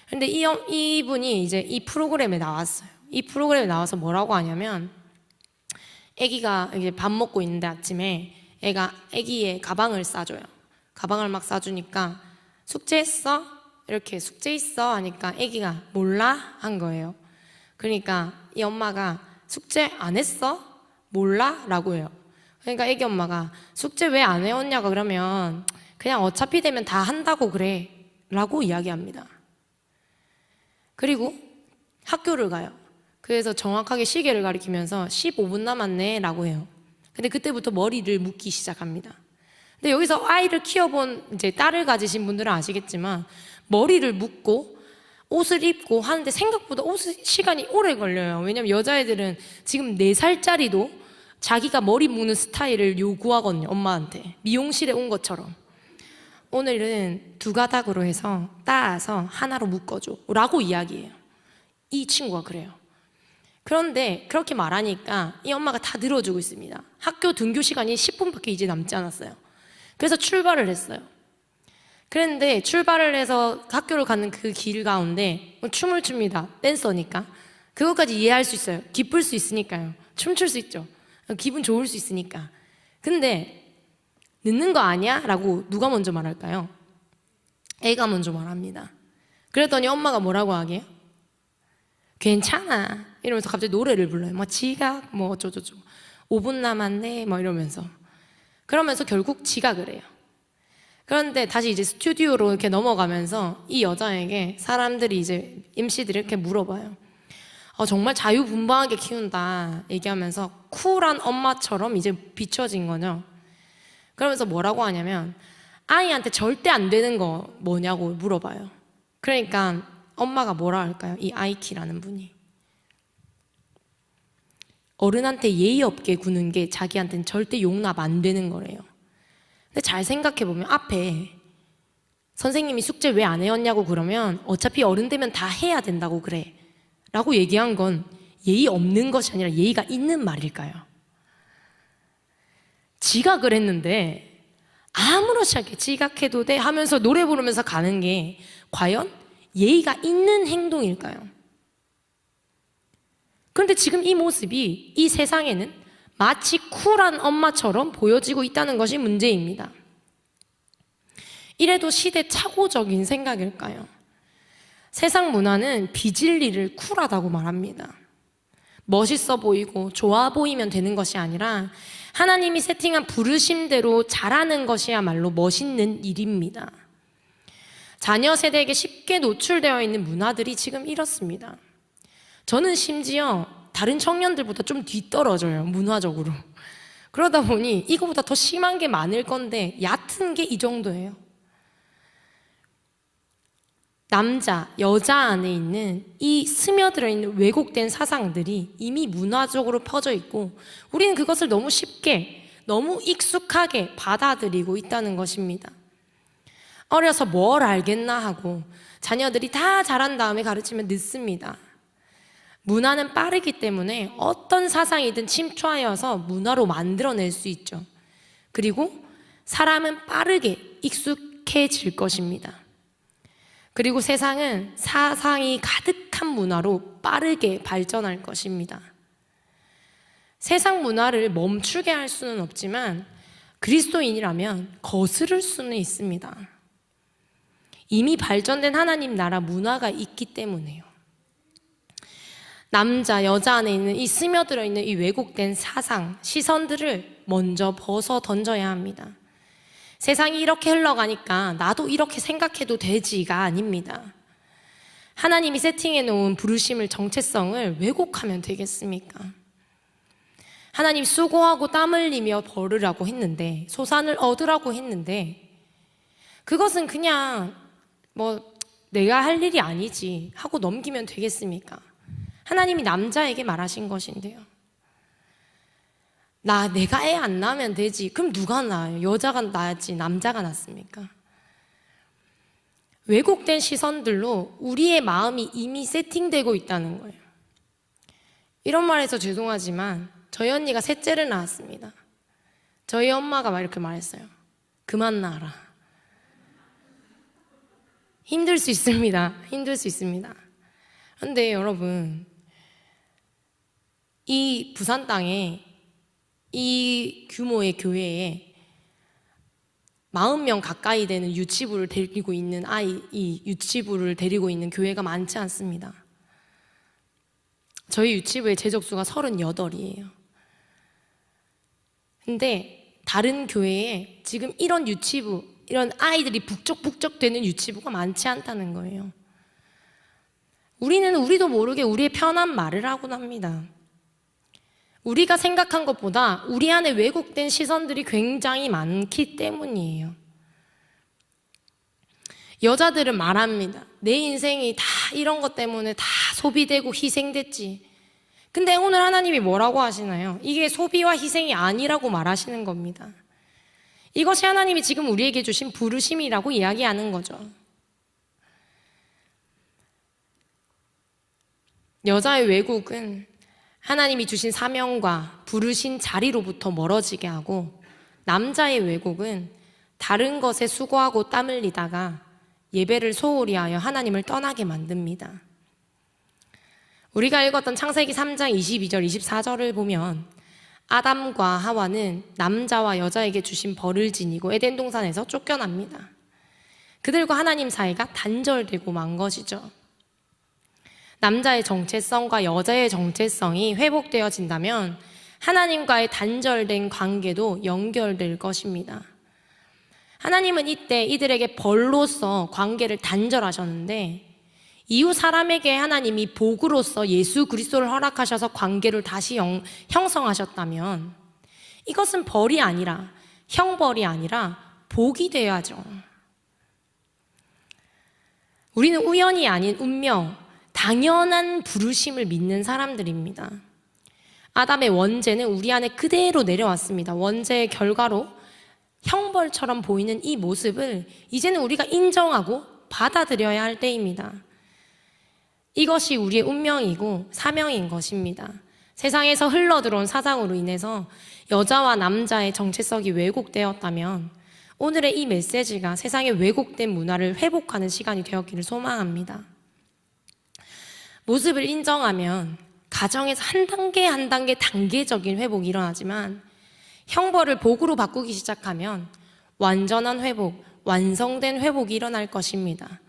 근데 이분이 이제 이 프로그램에 나왔어요. 이 프로그램에 나와서 뭐라고 하냐면, 애기가 이제 밥 먹고 있는데 아침에 애기의 가방을 싸줘요. 가방을 막 싸주니까 숙제했어? 이렇게 숙제 있어? 하니까 애기가 몰라? 한 거예요. 그러니까 이 엄마가 숙제 안 했어? 몰라? 라고 해요. 그러니까 애기 엄마가 숙제 왜 안 해왔냐고 그러면 그냥 어차피 되면 다 한다고 그래 라고 이야기합니다. 그리고 학교를 가요. 그래서 정확하게 시계를 가리키면서 15분 남았네 라고 해요. 근데 그때부터 머리를 묶기 시작합니다. 근데 여기서 아이를 키워본 이제 딸을 가지신 분들은 아시겠지만 머리를 묶고 옷을 입고 하는데 생각보다 시간이 오래 걸려요. 왜냐면 여자애들은 지금 4살짜리도 자기가 머리 묶는 스타일을 요구하거든요. 엄마한테. 미용실에 온 것처럼. 오늘은 2가닥으로 해서 따서 하나로 묶어줘 라고 이야기해요. 이 친구가 그래요. 그런데 그렇게 말하니까 이 엄마가 다 들어주고 있습니다. 학교 등교 시간이 10분밖에 이제 남지 않았어요. 그래서 출발을 했어요. 그런데 출발을 해서 학교를 가는 그 길 가운데 춤을 춥니다. 댄서니까. 그것까지 이해할 수 있어요. 기쁠 수 있으니까요. 춤출 수 있죠. 기분 좋을 수 있으니까. 근데 늦는 거 아니야? 라고 누가 먼저 말할까요? 애가 먼저 말합니다. 그랬더니 엄마가 뭐라고 하게요? 괜찮아 이러면서 갑자기 노래를 불러요. 뭐 지각 뭐 어쩌고저쩌고 5분 남았네 뭐 이러면서. 그러면서 결국 지각을 해요. 그런데 다시 이제 스튜디오로 이렇게 넘어가면서 이 여자에게 사람들이 이제 MC들이 이렇게 물어봐요. 정말 자유분방하게 키운다 얘기하면서 쿨한 엄마처럼 이제 비춰진 거죠. 그러면서 뭐라고 하냐면 아이한테 절대 안 되는 거 뭐냐고 물어봐요. 그러니까 엄마가 뭐라 할까요? 이 아이키라는 분이 어른한테 예의 없게 구는 게 자기한테는 절대 용납 안 되는 거래요. 근데 잘 생각해보면 앞에 선생님이 숙제 왜 안 해왔냐고 그러면 어차피 어른 되면 다 해야 된다고 그래 라고 얘기한 건 예의 없는 것이 아니라 예의가 있는 말일까요? 지각을 했는데 아무렇지 않게 지각해도 돼 하면서 노래 부르면서 가는 게 과연 예의가 있는 행동일까요? 그런데 지금 이 모습이 이 세상에는 마치 쿨한 엄마처럼 보여지고 있다는 것이 문제입니다. 이래도 시대착오적인 생각일까요? 세상 문화는 비진리를 쿨하다고 말합니다. 멋있어 보이고 좋아 보이면 되는 것이 아니라 하나님이 세팅한 부르심대로 잘하는 것이야말로 멋있는 일입니다. 자녀 세대에게 쉽게 노출되어 있는 문화들이 지금 이렇습니다. 저는 심지어 다른 청년들보다 좀 뒤떨어져요, 문화적으로. 그러다 보니 이거보다 더 심한 게 많을 건데 얕은 게 이 정도예요. 남자, 여자 안에 있는 이 스며들어 있는 왜곡된 사상들이 이미 문화적으로 퍼져 있고 우리는 그것을 너무 쉽게, 너무 익숙하게 받아들이고 있다는 것입니다. 어려서 뭘 알겠나 하고 자녀들이 다 자란 다음에 가르치면 늦습니다. 문화는 빠르기 때문에 어떤 사상이든 침투하여서 문화로 만들어낼 수 있죠. 그리고 사람은 빠르게 익숙해질 것입니다. 그리고 세상은 사상이 가득한 문화로 빠르게 발전할 것입니다. 세상 문화를 멈추게 할 수는 없지만 그리스도인이라면 거스를 수는 있습니다. 이미 발전된 하나님 나라 문화가 있기 때문에요. 남자, 여자 안에 있는 이 스며들어 있는 이 왜곡된 사상, 시선들을 먼저 벗어 던져야 합니다. 세상이 이렇게 흘러가니까 나도 이렇게 생각해도 되지가 아닙니다. 하나님이 세팅해 놓은 부르심을, 정체성을 왜곡하면 되겠습니까? 하나님 수고하고 땀 흘리며 벌으라고 했는데, 소산을 얻으라고 했는데 그것은 그냥 내가 할 일이 아니지 하고 넘기면 되겠습니까? 하나님이 남자에게 말하신 것인데요. 내가 애 안 낳으면 되지. 그럼 누가 낳아요? 여자가 낳았지 남자가 낳습니까? 왜곡된 시선들로 우리의 마음이 이미 세팅되고 있다는 거예요. 이런 말해서 죄송하지만 저희 언니가 셋째를 낳았습니다. 저희 엄마가 이렇게 말했어요. 그만 낳아라. 힘들 수 있습니다. 힘들 수 있습니다. 그런데 여러분, 이 부산 땅에 이 규모의 교회에 40명 가까이 되는 유치부를 데리고 있는 이 유치부를 데리고 있는 교회가 많지 않습니다. 저희 유치부의 재적수가 38이에요. 근데 다른 교회에 지금 이런 유치부, 이런 아이들이 북적북적 되는 유치부가 많지 않다는 거예요. 우리도 모르게 우리의 편한 말을 하곤 합니다. 우리가 생각한 것보다 우리 안에 왜곡된 시선들이 굉장히 많기 때문이에요. 여자들은 말합니다. 내 인생이 다 이런 것 때문에 다 소비되고 희생됐지. 근데 오늘 하나님이 뭐라고 하시나요? 이게 소비와 희생이 아니라고 말하시는 겁니다. 이것이 하나님이 지금 우리에게 주신 부르심이라고 이야기하는 거죠. 여자의 왜곡은 하나님이 주신 사명과 부르신 자리로부터 멀어지게 하고, 남자의 왜곡은 다른 것에 수고하고 땀 흘리다가 예배를 소홀히 하여 하나님을 떠나게 만듭니다. 우리가 읽었던 창세기 3장 22절 24절을 보면 아담과 하와는 남자와 여자에게 주신 벌을 지니고 에덴 동산에서 쫓겨납니다. 그들과 하나님 사이가 단절되고 만 것이죠. 남자의 정체성과 여자의 정체성이 회복되어진다면 하나님과의 단절된 관계도 연결될 것입니다. 하나님은 이때 이들에게 벌로서 관계를 단절하셨는데, 이후 사람에게 하나님이 복으로서 예수 그리스도를 허락하셔서 관계를 다시 형성하셨다면 이것은 벌이 아니라, 형벌이 아니라 복이 되어야죠. 우리는 우연이 아닌 운명, 당연한 부르심을 믿는 사람들입니다. 아담의 원죄는 우리 안에 그대로 내려왔습니다. 원죄의 결과로 형벌처럼 보이는 이 모습을 이제는 우리가 인정하고 받아들여야 할 때입니다. 이것이 우리의 운명이고 사명인 것입니다. 세상에서 흘러들어온 사상으로 인해서 여자와 남자의 정체성이 왜곡되었다면 오늘의 이 메시지가 세상의 왜곡된 문화를 회복하는 시간이 되었기를 소망합니다. 모습을 인정하면 가정에서 한 단계 한 단계 단계적인 회복이 일어나지만, 형벌을 복으로 바꾸기 시작하면 완전한 회복, 완성된 회복이 일어날 것입니다.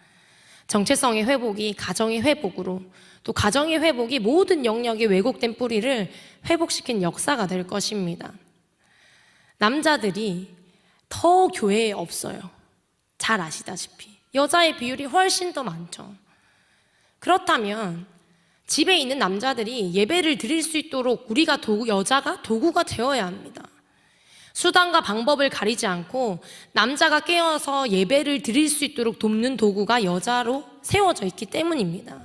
정체성의 회복이 가정의 회복으로, 또 가정의 회복이 모든 영역의 왜곡된 뿌리를 회복시킨 역사가 될 것입니다. 남자들이 더 교회에 없어요. 잘 아시다시피 여자의 비율이 훨씬 더 많죠. 그렇다면 집에 있는 남자들이 예배를 드릴 수 있도록 우리가 여자가 도구가 되어야 합니다. 수단과 방법을 가리지 않고 남자가 깨어서 예배를 드릴 수 있도록 돕는 도구가 여자로 세워져 있기 때문입니다.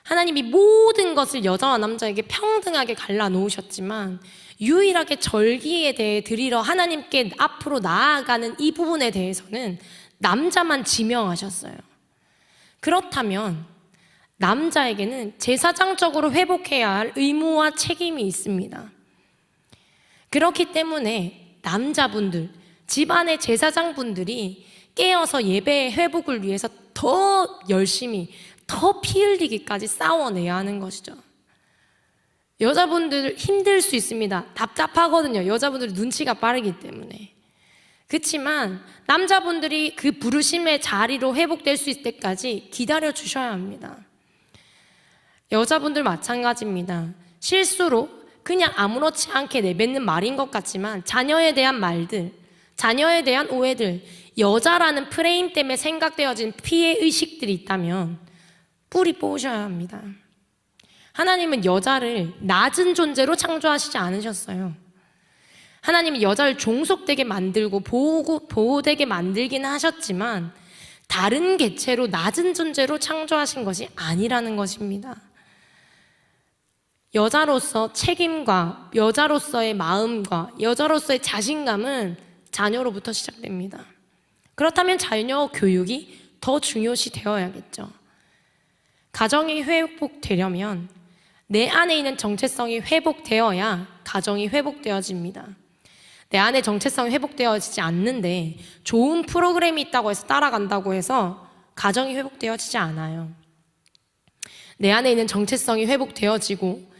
하나님이 모든 것을 여자와 남자에게 평등하게 갈라놓으셨지만 유일하게 절기에 대해 드리러 하나님께 앞으로 나아가는 이 부분에 대해서는 남자만 지명하셨어요. 그렇다면 남자에게는 제사장적으로 회복해야 할 의무와 책임이 있습니다. 그렇기 때문에 남자분들, 집안의 제사장분들이 깨어서 예배의 회복을 위해서 더 열심히, 더 피 흘리기까지 싸워내야 하는 것이죠. 여자분들 힘들 수 있습니다. 답답하거든요. 여자분들이 눈치가 빠르기 때문에. 그렇지만 남자분들이 그 부르심의 자리로 회복될 수 있을 때까지 기다려 주셔야 합니다. 여자분들 마찬가지입니다. 실수로 그냥 아무렇지 않게 내뱉는 말인 것 같지만 자녀에 대한 말들, 자녀에 대한 오해들, 여자라는 프레임 때문에 생각되어진 피해 의식들이 있다면 뿌리 뽑으셔야 합니다. 하나님은 여자를 낮은 존재로 창조하시지 않으셨어요. 하나님은 여자를 종속되게 만들고 보호되게 만들기는 하셨지만 다른 개체로 낮은 존재로 창조하신 것이 아니라는 것입니다. 여자로서 책임과 여자로서의 마음과 여자로서의 자신감은 자녀로부터 시작됩니다. 그렇다면 자녀 교육이 더 중요시 되어야겠죠. 가정이 회복되려면 내 안에 있는 정체성이 회복되어야 가정이 회복되어집니다. 내 안에 정체성이 회복되어지지 않는데 좋은 프로그램이 있다고 해서 따라간다고 해서 가정이 회복되어지지 않아요. 내 안에 있는 정체성이 회복되어지고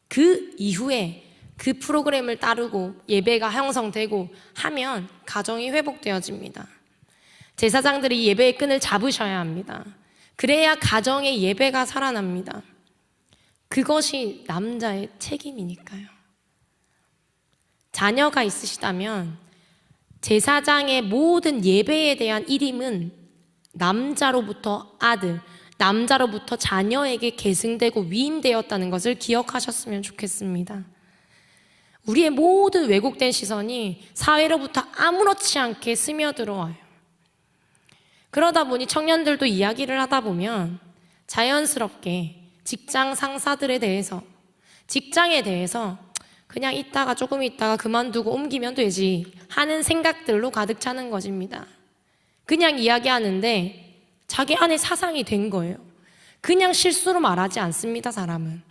그 이후에 그 프로그램을 따르고 예배가 형성되고 하면 가정이 회복되어집니다. 제사장들이 이 예배의 끈을 잡으셔야 합니다. 그래야 가정의 예배가 살아납니다. 그것이 남자의 책임이니까요. 자녀가 있으시다면 제사장의 모든 예배에 대한 일임은 남자로부터 아들, 남자로부터 자녀에게 계승되고 위임되었다는 것을 기억하셨으면 좋겠습니다. 우리의 모든 왜곡된 시선이 사회로부터 아무렇지 않게 스며들어와요. 그러다 보니 청년들도 이야기를 하다 보면 자연스럽게 직장 상사들에 대해서, 직장에 대해서 그냥 조금 있다가 그만두고 옮기면 되지 하는 생각들로 가득 차는 것입니다. 그냥 이야기하는데 자기 안에 사상이 된 거예요. 그냥 실수로 말하지 않습니다, 사람은.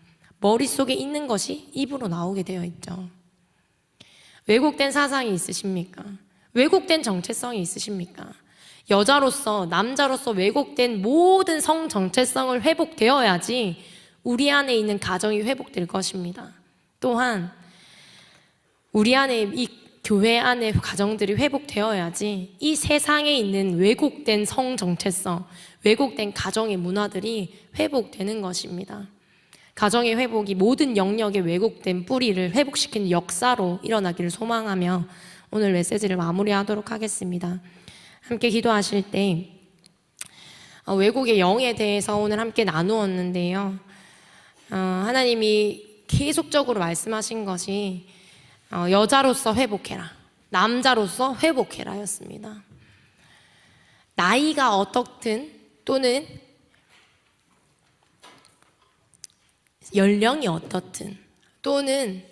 머릿속에 있는 것이 입으로 나오게 되어 있죠. 왜곡된 사상이 있으십니까? 왜곡된 정체성이 있으십니까? 여자로서, 남자로서 왜곡된 모든 성 정체성을 회복되어야지 우리 안에 있는 가정이 회복될 것입니다. 또한 우리 안에, 이 교회 안에 가정들이 회복되어야지 이 세상에 있는 왜곡된 성 정체성, 왜곡된 가정의 문화들이 회복되는 것입니다. 가정의 회복이 모든 영역의 왜곡된 뿌리를 회복시키는 역사로 일어나기를 소망하며 오늘 메시지를 마무리하도록 하겠습니다. 함께 기도하실 때 왜곡의 영에 대해서 오늘 함께 나누었는데요. 하나님이 계속적으로 말씀하신 것이 여자로서 회복해라, 남자로서 회복해라 였습니다. 나이가 어떻든 또는 연령이 어떻든 또는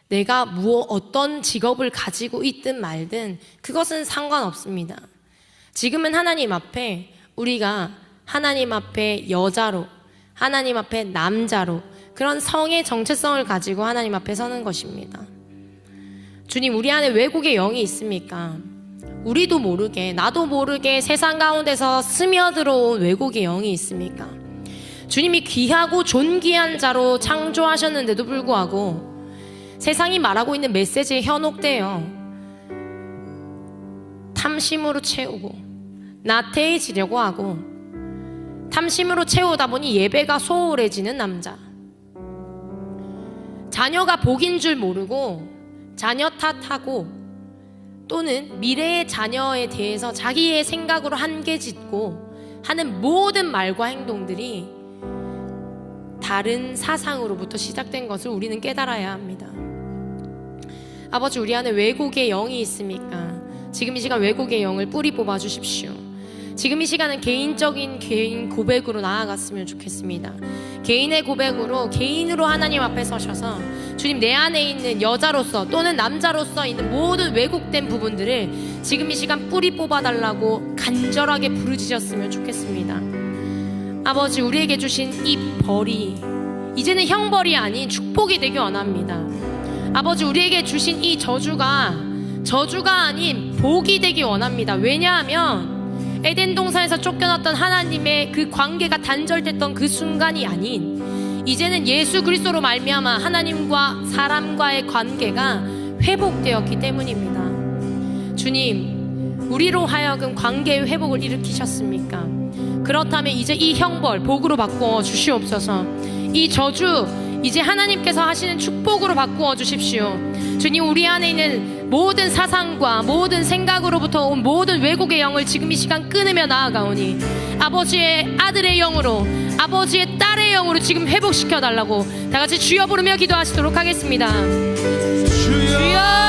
내가 어떤 직업을 가지고 있든 말든 그것은 상관없습니다. 지금은 하나님 앞에 우리가 하나님 앞에 여자로, 하나님 앞에 남자로 그런 성의 정체성을 가지고 하나님 앞에 서는 것입니다. 주님, 우리 안에 왜곡의 영이 있습니까? 우리도 모르게, 나도 모르게 세상 가운데서 스며들어온 왜곡의 영이 있습니까? 주님이 귀하고 존귀한 자로 창조하셨는데도 불구하고 세상이 말하고 있는 메시지에 현혹되어 탐심으로 채우고 나태해지려고 하고 탐심으로 채우다 보니 예배가 소홀해지는 남자, 자녀가 복인 줄 모르고 자녀 탓하고 또는 미래의 자녀에 대해서 자기의 생각으로 한계 짓고 하는 모든 말과 행동들이 다른 사상으로부터 시작된 것을 우리는 깨달아야 합니다. 아버지, 우리 안에 왜곡의 영이 있습니까? 지금 이 시간 왜곡의 영을 뿌리 뽑아 주십시오. 지금 이 시간은 개인 고백으로 나아갔으면 좋겠습니다. 개인의 고백으로, 개인으로 하나님 앞에 서셔서 주님, 내 안에 있는 여자로서 또는 남자로서 있는 모든 왜곡된 부분들을 지금 이 시간 뿌리 뽑아달라고 간절하게 부르짖었으면 좋겠습니다. 아버지, 우리에게 주신 이 벌이 이제는 형벌이 아닌 축복이 되기 원합니다. 아버지, 우리에게 주신 이 저주가 아닌 복이 되기 원합니다. 왜냐하면 에덴 동산에서 쫓겨났던 하나님의 그 관계가 단절됐던 그 순간이 아닌 이제는 예수 그리스도로 말미암아 하나님과 사람과의 관계가 회복되었기 때문입니다. 주님, 우리로 하여금 관계의 회복을 일으키셨습니까? 그렇다면 이제 이 형벌 복으로 바꾸어 주시옵소서. 이 저주 이제 하나님께서 하시는 축복으로 바꾸어 주십시오. 주님, 우리 안에 있는 모든 사상과 모든 생각으로부터 온 모든 왜곡의 영을 지금 이 시간 끊으며 나아가오니 아버지의 아들의 영으로, 아버지의 딸의 영으로 지금 회복시켜 달라고 다 같이 주여 부르며 기도하시도록 하겠습니다. 주여!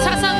사상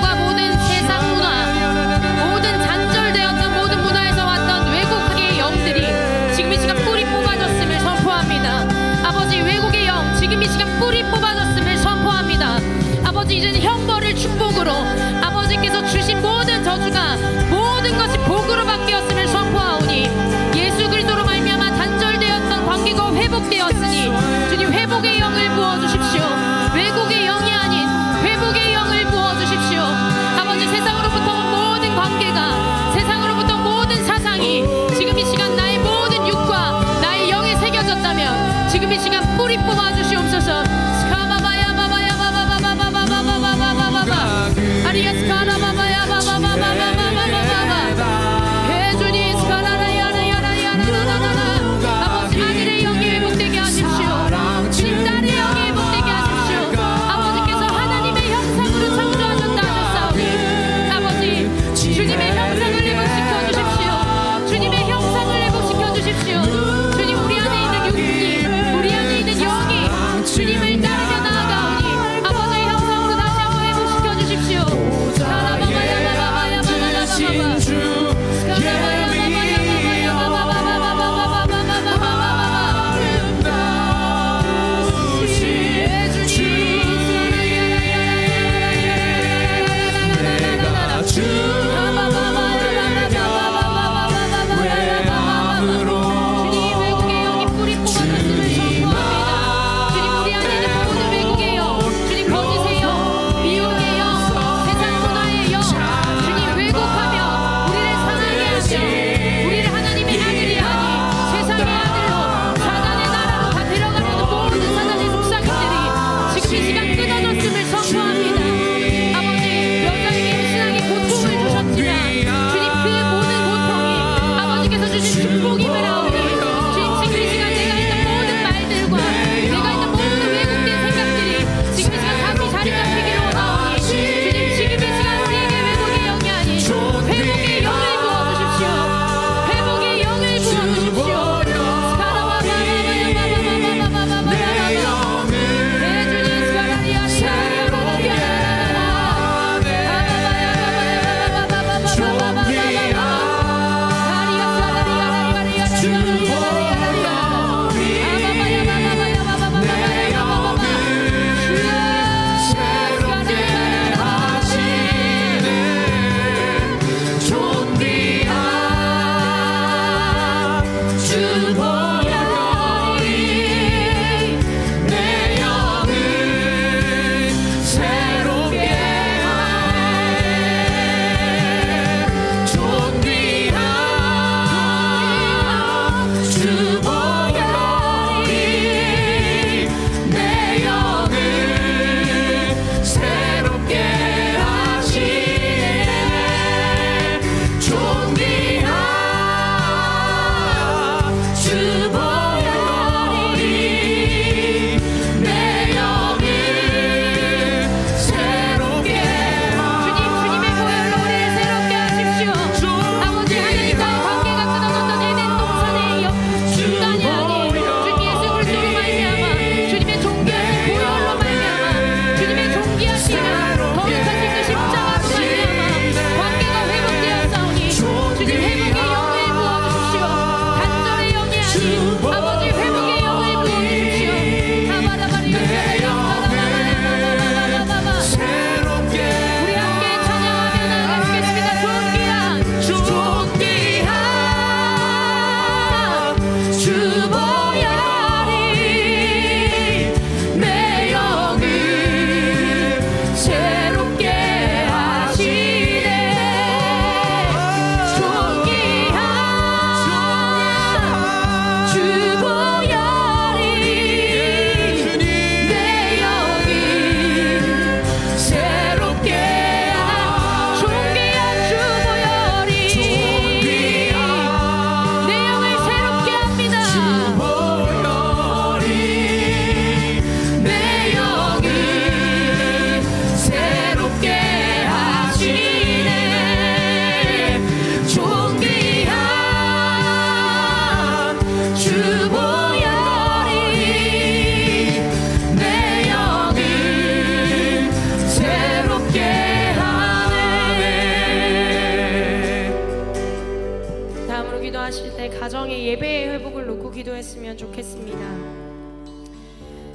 가정의 예배의 회복을 놓고 기도했으면 좋겠습니다.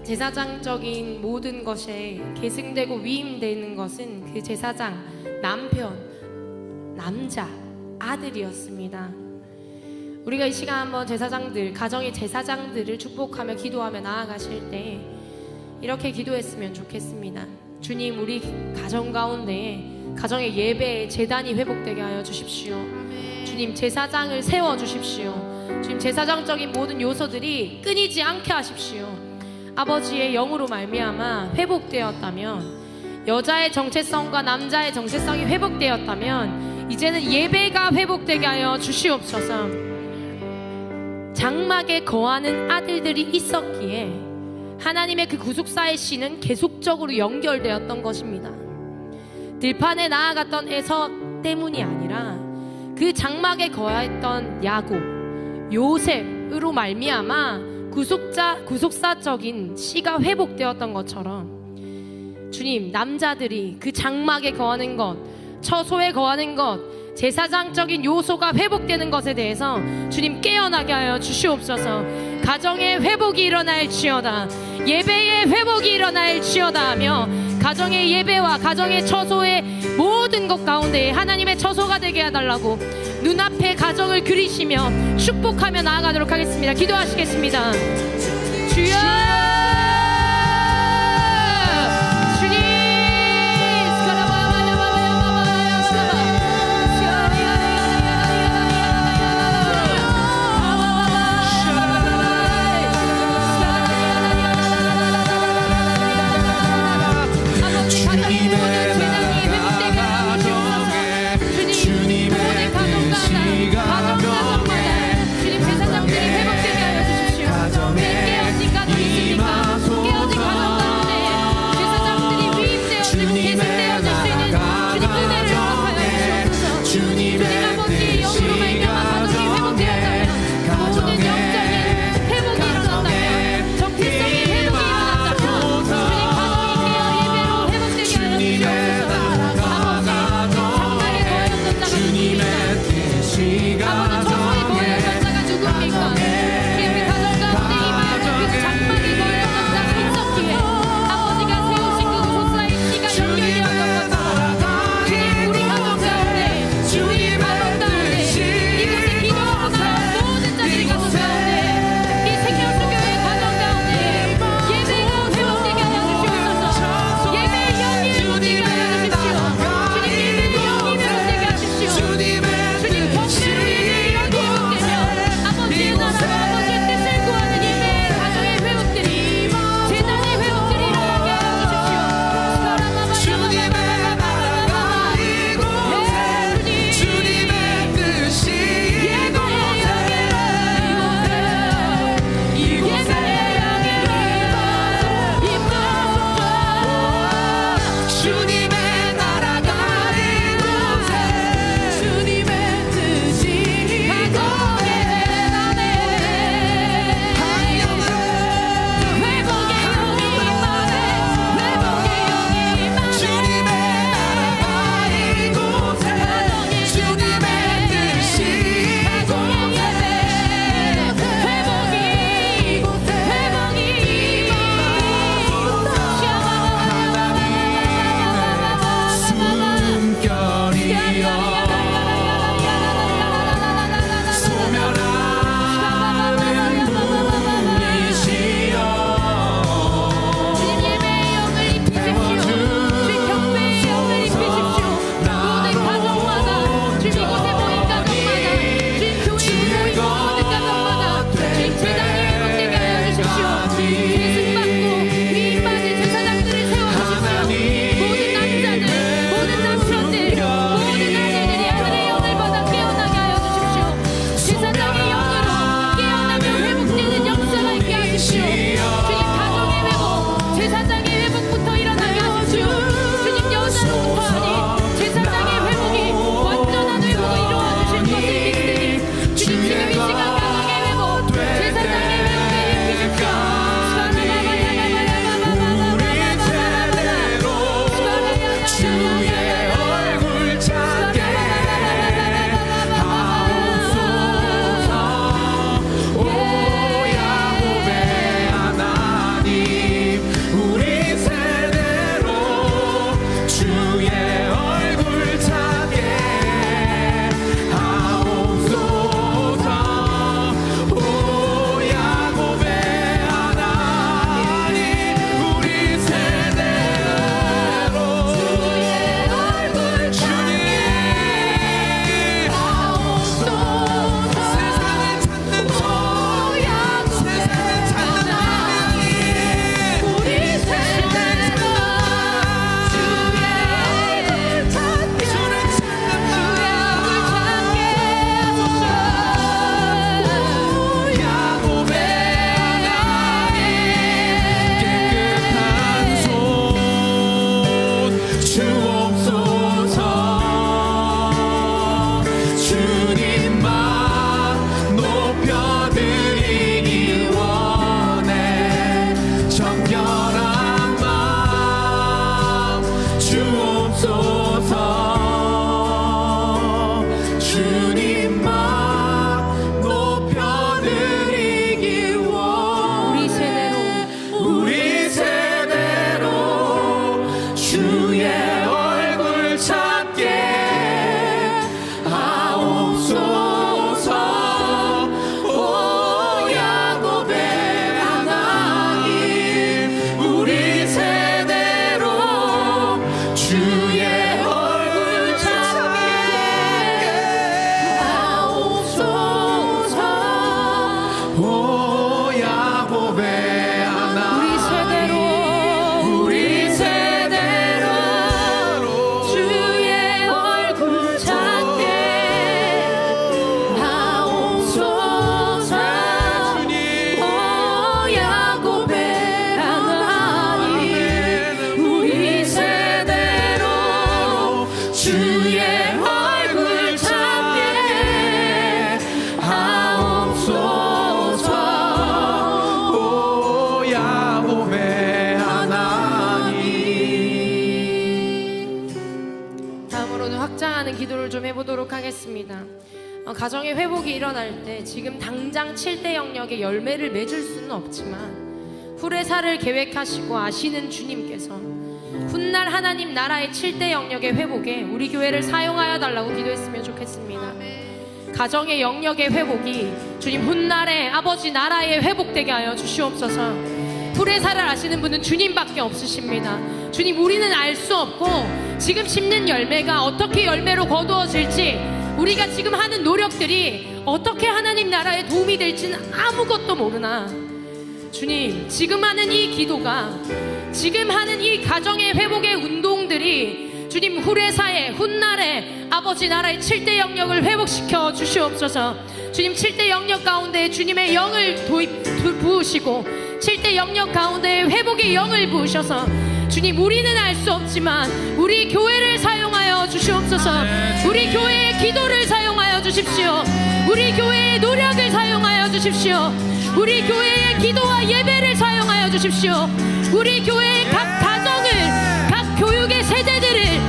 제사장적인 모든 것에 계승되고 위임되는 것은 그 제사장, 남편, 남자, 아들이었습니다. 우리가 이 시간 한번 제사장들, 가정의 제사장들을 축복하며 기도하며 나아가실 때 이렇게 기도했으면 좋겠습니다. 주님, 우리 가정 가운데 가정의 예배 제단이 회복되게 하여 주십시오. 주님, 제사장을 세워 주십시오. 주님, 제사장적인 모든 요소들이 끊이지 않게 하십시오. 아버지의 영으로 말미암아 회복되었다면, 여자의 정체성과 남자의 정체성이 회복되었다면 이제는 예배가 회복되게 하여 주시옵소서. 장막에 거하는 아들들이 있었기에 하나님의 그 구속사의 씨는 계속적으로 연결되었던 것입니다. 들판에 나아갔던 에서 때문이 아니라 그 장막에 거하였던 야곱, 요셉으로 말미암아 구속사적인 씨가 회복되었던 것처럼 주님, 남자들이 그 장막에 거하는 것, 처소에 거하는 것, 제사장적인 요소가 회복되는 것에 대해서 주님 깨어나게 하여 주시옵소서. 가정의 회복이 일어날지어다, 예배의 회복이 일어날지어다 하며 가정의 예배와 가정의 처소의 모든 것 가운데 하나님의 처소가 되게 해달라고 눈앞에 가정을 그리시며 축복하며 나아가도록 하겠습니다. 기도하시겠습니다. 주여, 주님 주님만 높여드리기 원해. 우리 세대로 주의 얼굴 찾게 하옵소서. 오 야곱의 하나님, 우리 세대로 주의 얼굴 찾게 하옵소서. 오 야곱의 하나님, 우리 세대로 주의 얼굴 찾게 하옵소서. 오 야곱의 하나님, 우리 세대로 주의 얼굴 찾게 하옵소서. 오 야곱의 하나님. 다음으로는 확장하는 기도를 좀 해보도록 하겠습니다. 가정의 회복이 일어날 때 지금 당장 7대 영역의 열매를 맺을 수는 없지만 후레사를 계획하시고 아시는 주님께서 훗날 하나님 나라의 7대 영역의 회복에 우리 교회를 사용하여 달라고 기도했으면 좋겠습니다. 가정의 영역의 회복이 주님 훗날에 아버지 나라에 회복되게 하여 주시옵소서. 후레사를 아시는 분은 주님밖에 없으십니다. 주님, 우리는 알 수 없고 지금 심는 열매가 어떻게 열매로 거두어질지, 우리가 지금 하는 노력들이 어떻게 하나님 나라에 도움이 될지는 아무것도 모르나 주님, 지금 하는 이 기도가, 지금 하는 이 가정의 회복의 운동들이 주님 후레사에 훗날에 아버지 나라의 7대 영역을 회복시켜 주시옵소서. 주님, 7대 영역 가운데 주님의 영을 부으시고 7대 영역 가운데 회복의 영을 부으셔서 주님, 우리는 알 수 없지만 우리 교회를 사용하여 주시옵소서. 우리 교회의 기도를 사용하여 주십시오. 우리 교회의 노력을 사용하여 주십시오. 우리 교회의 기도와 예배를 사용하여 주십시오. 우리 교회의 각 가정을, 각 교육의 세대들을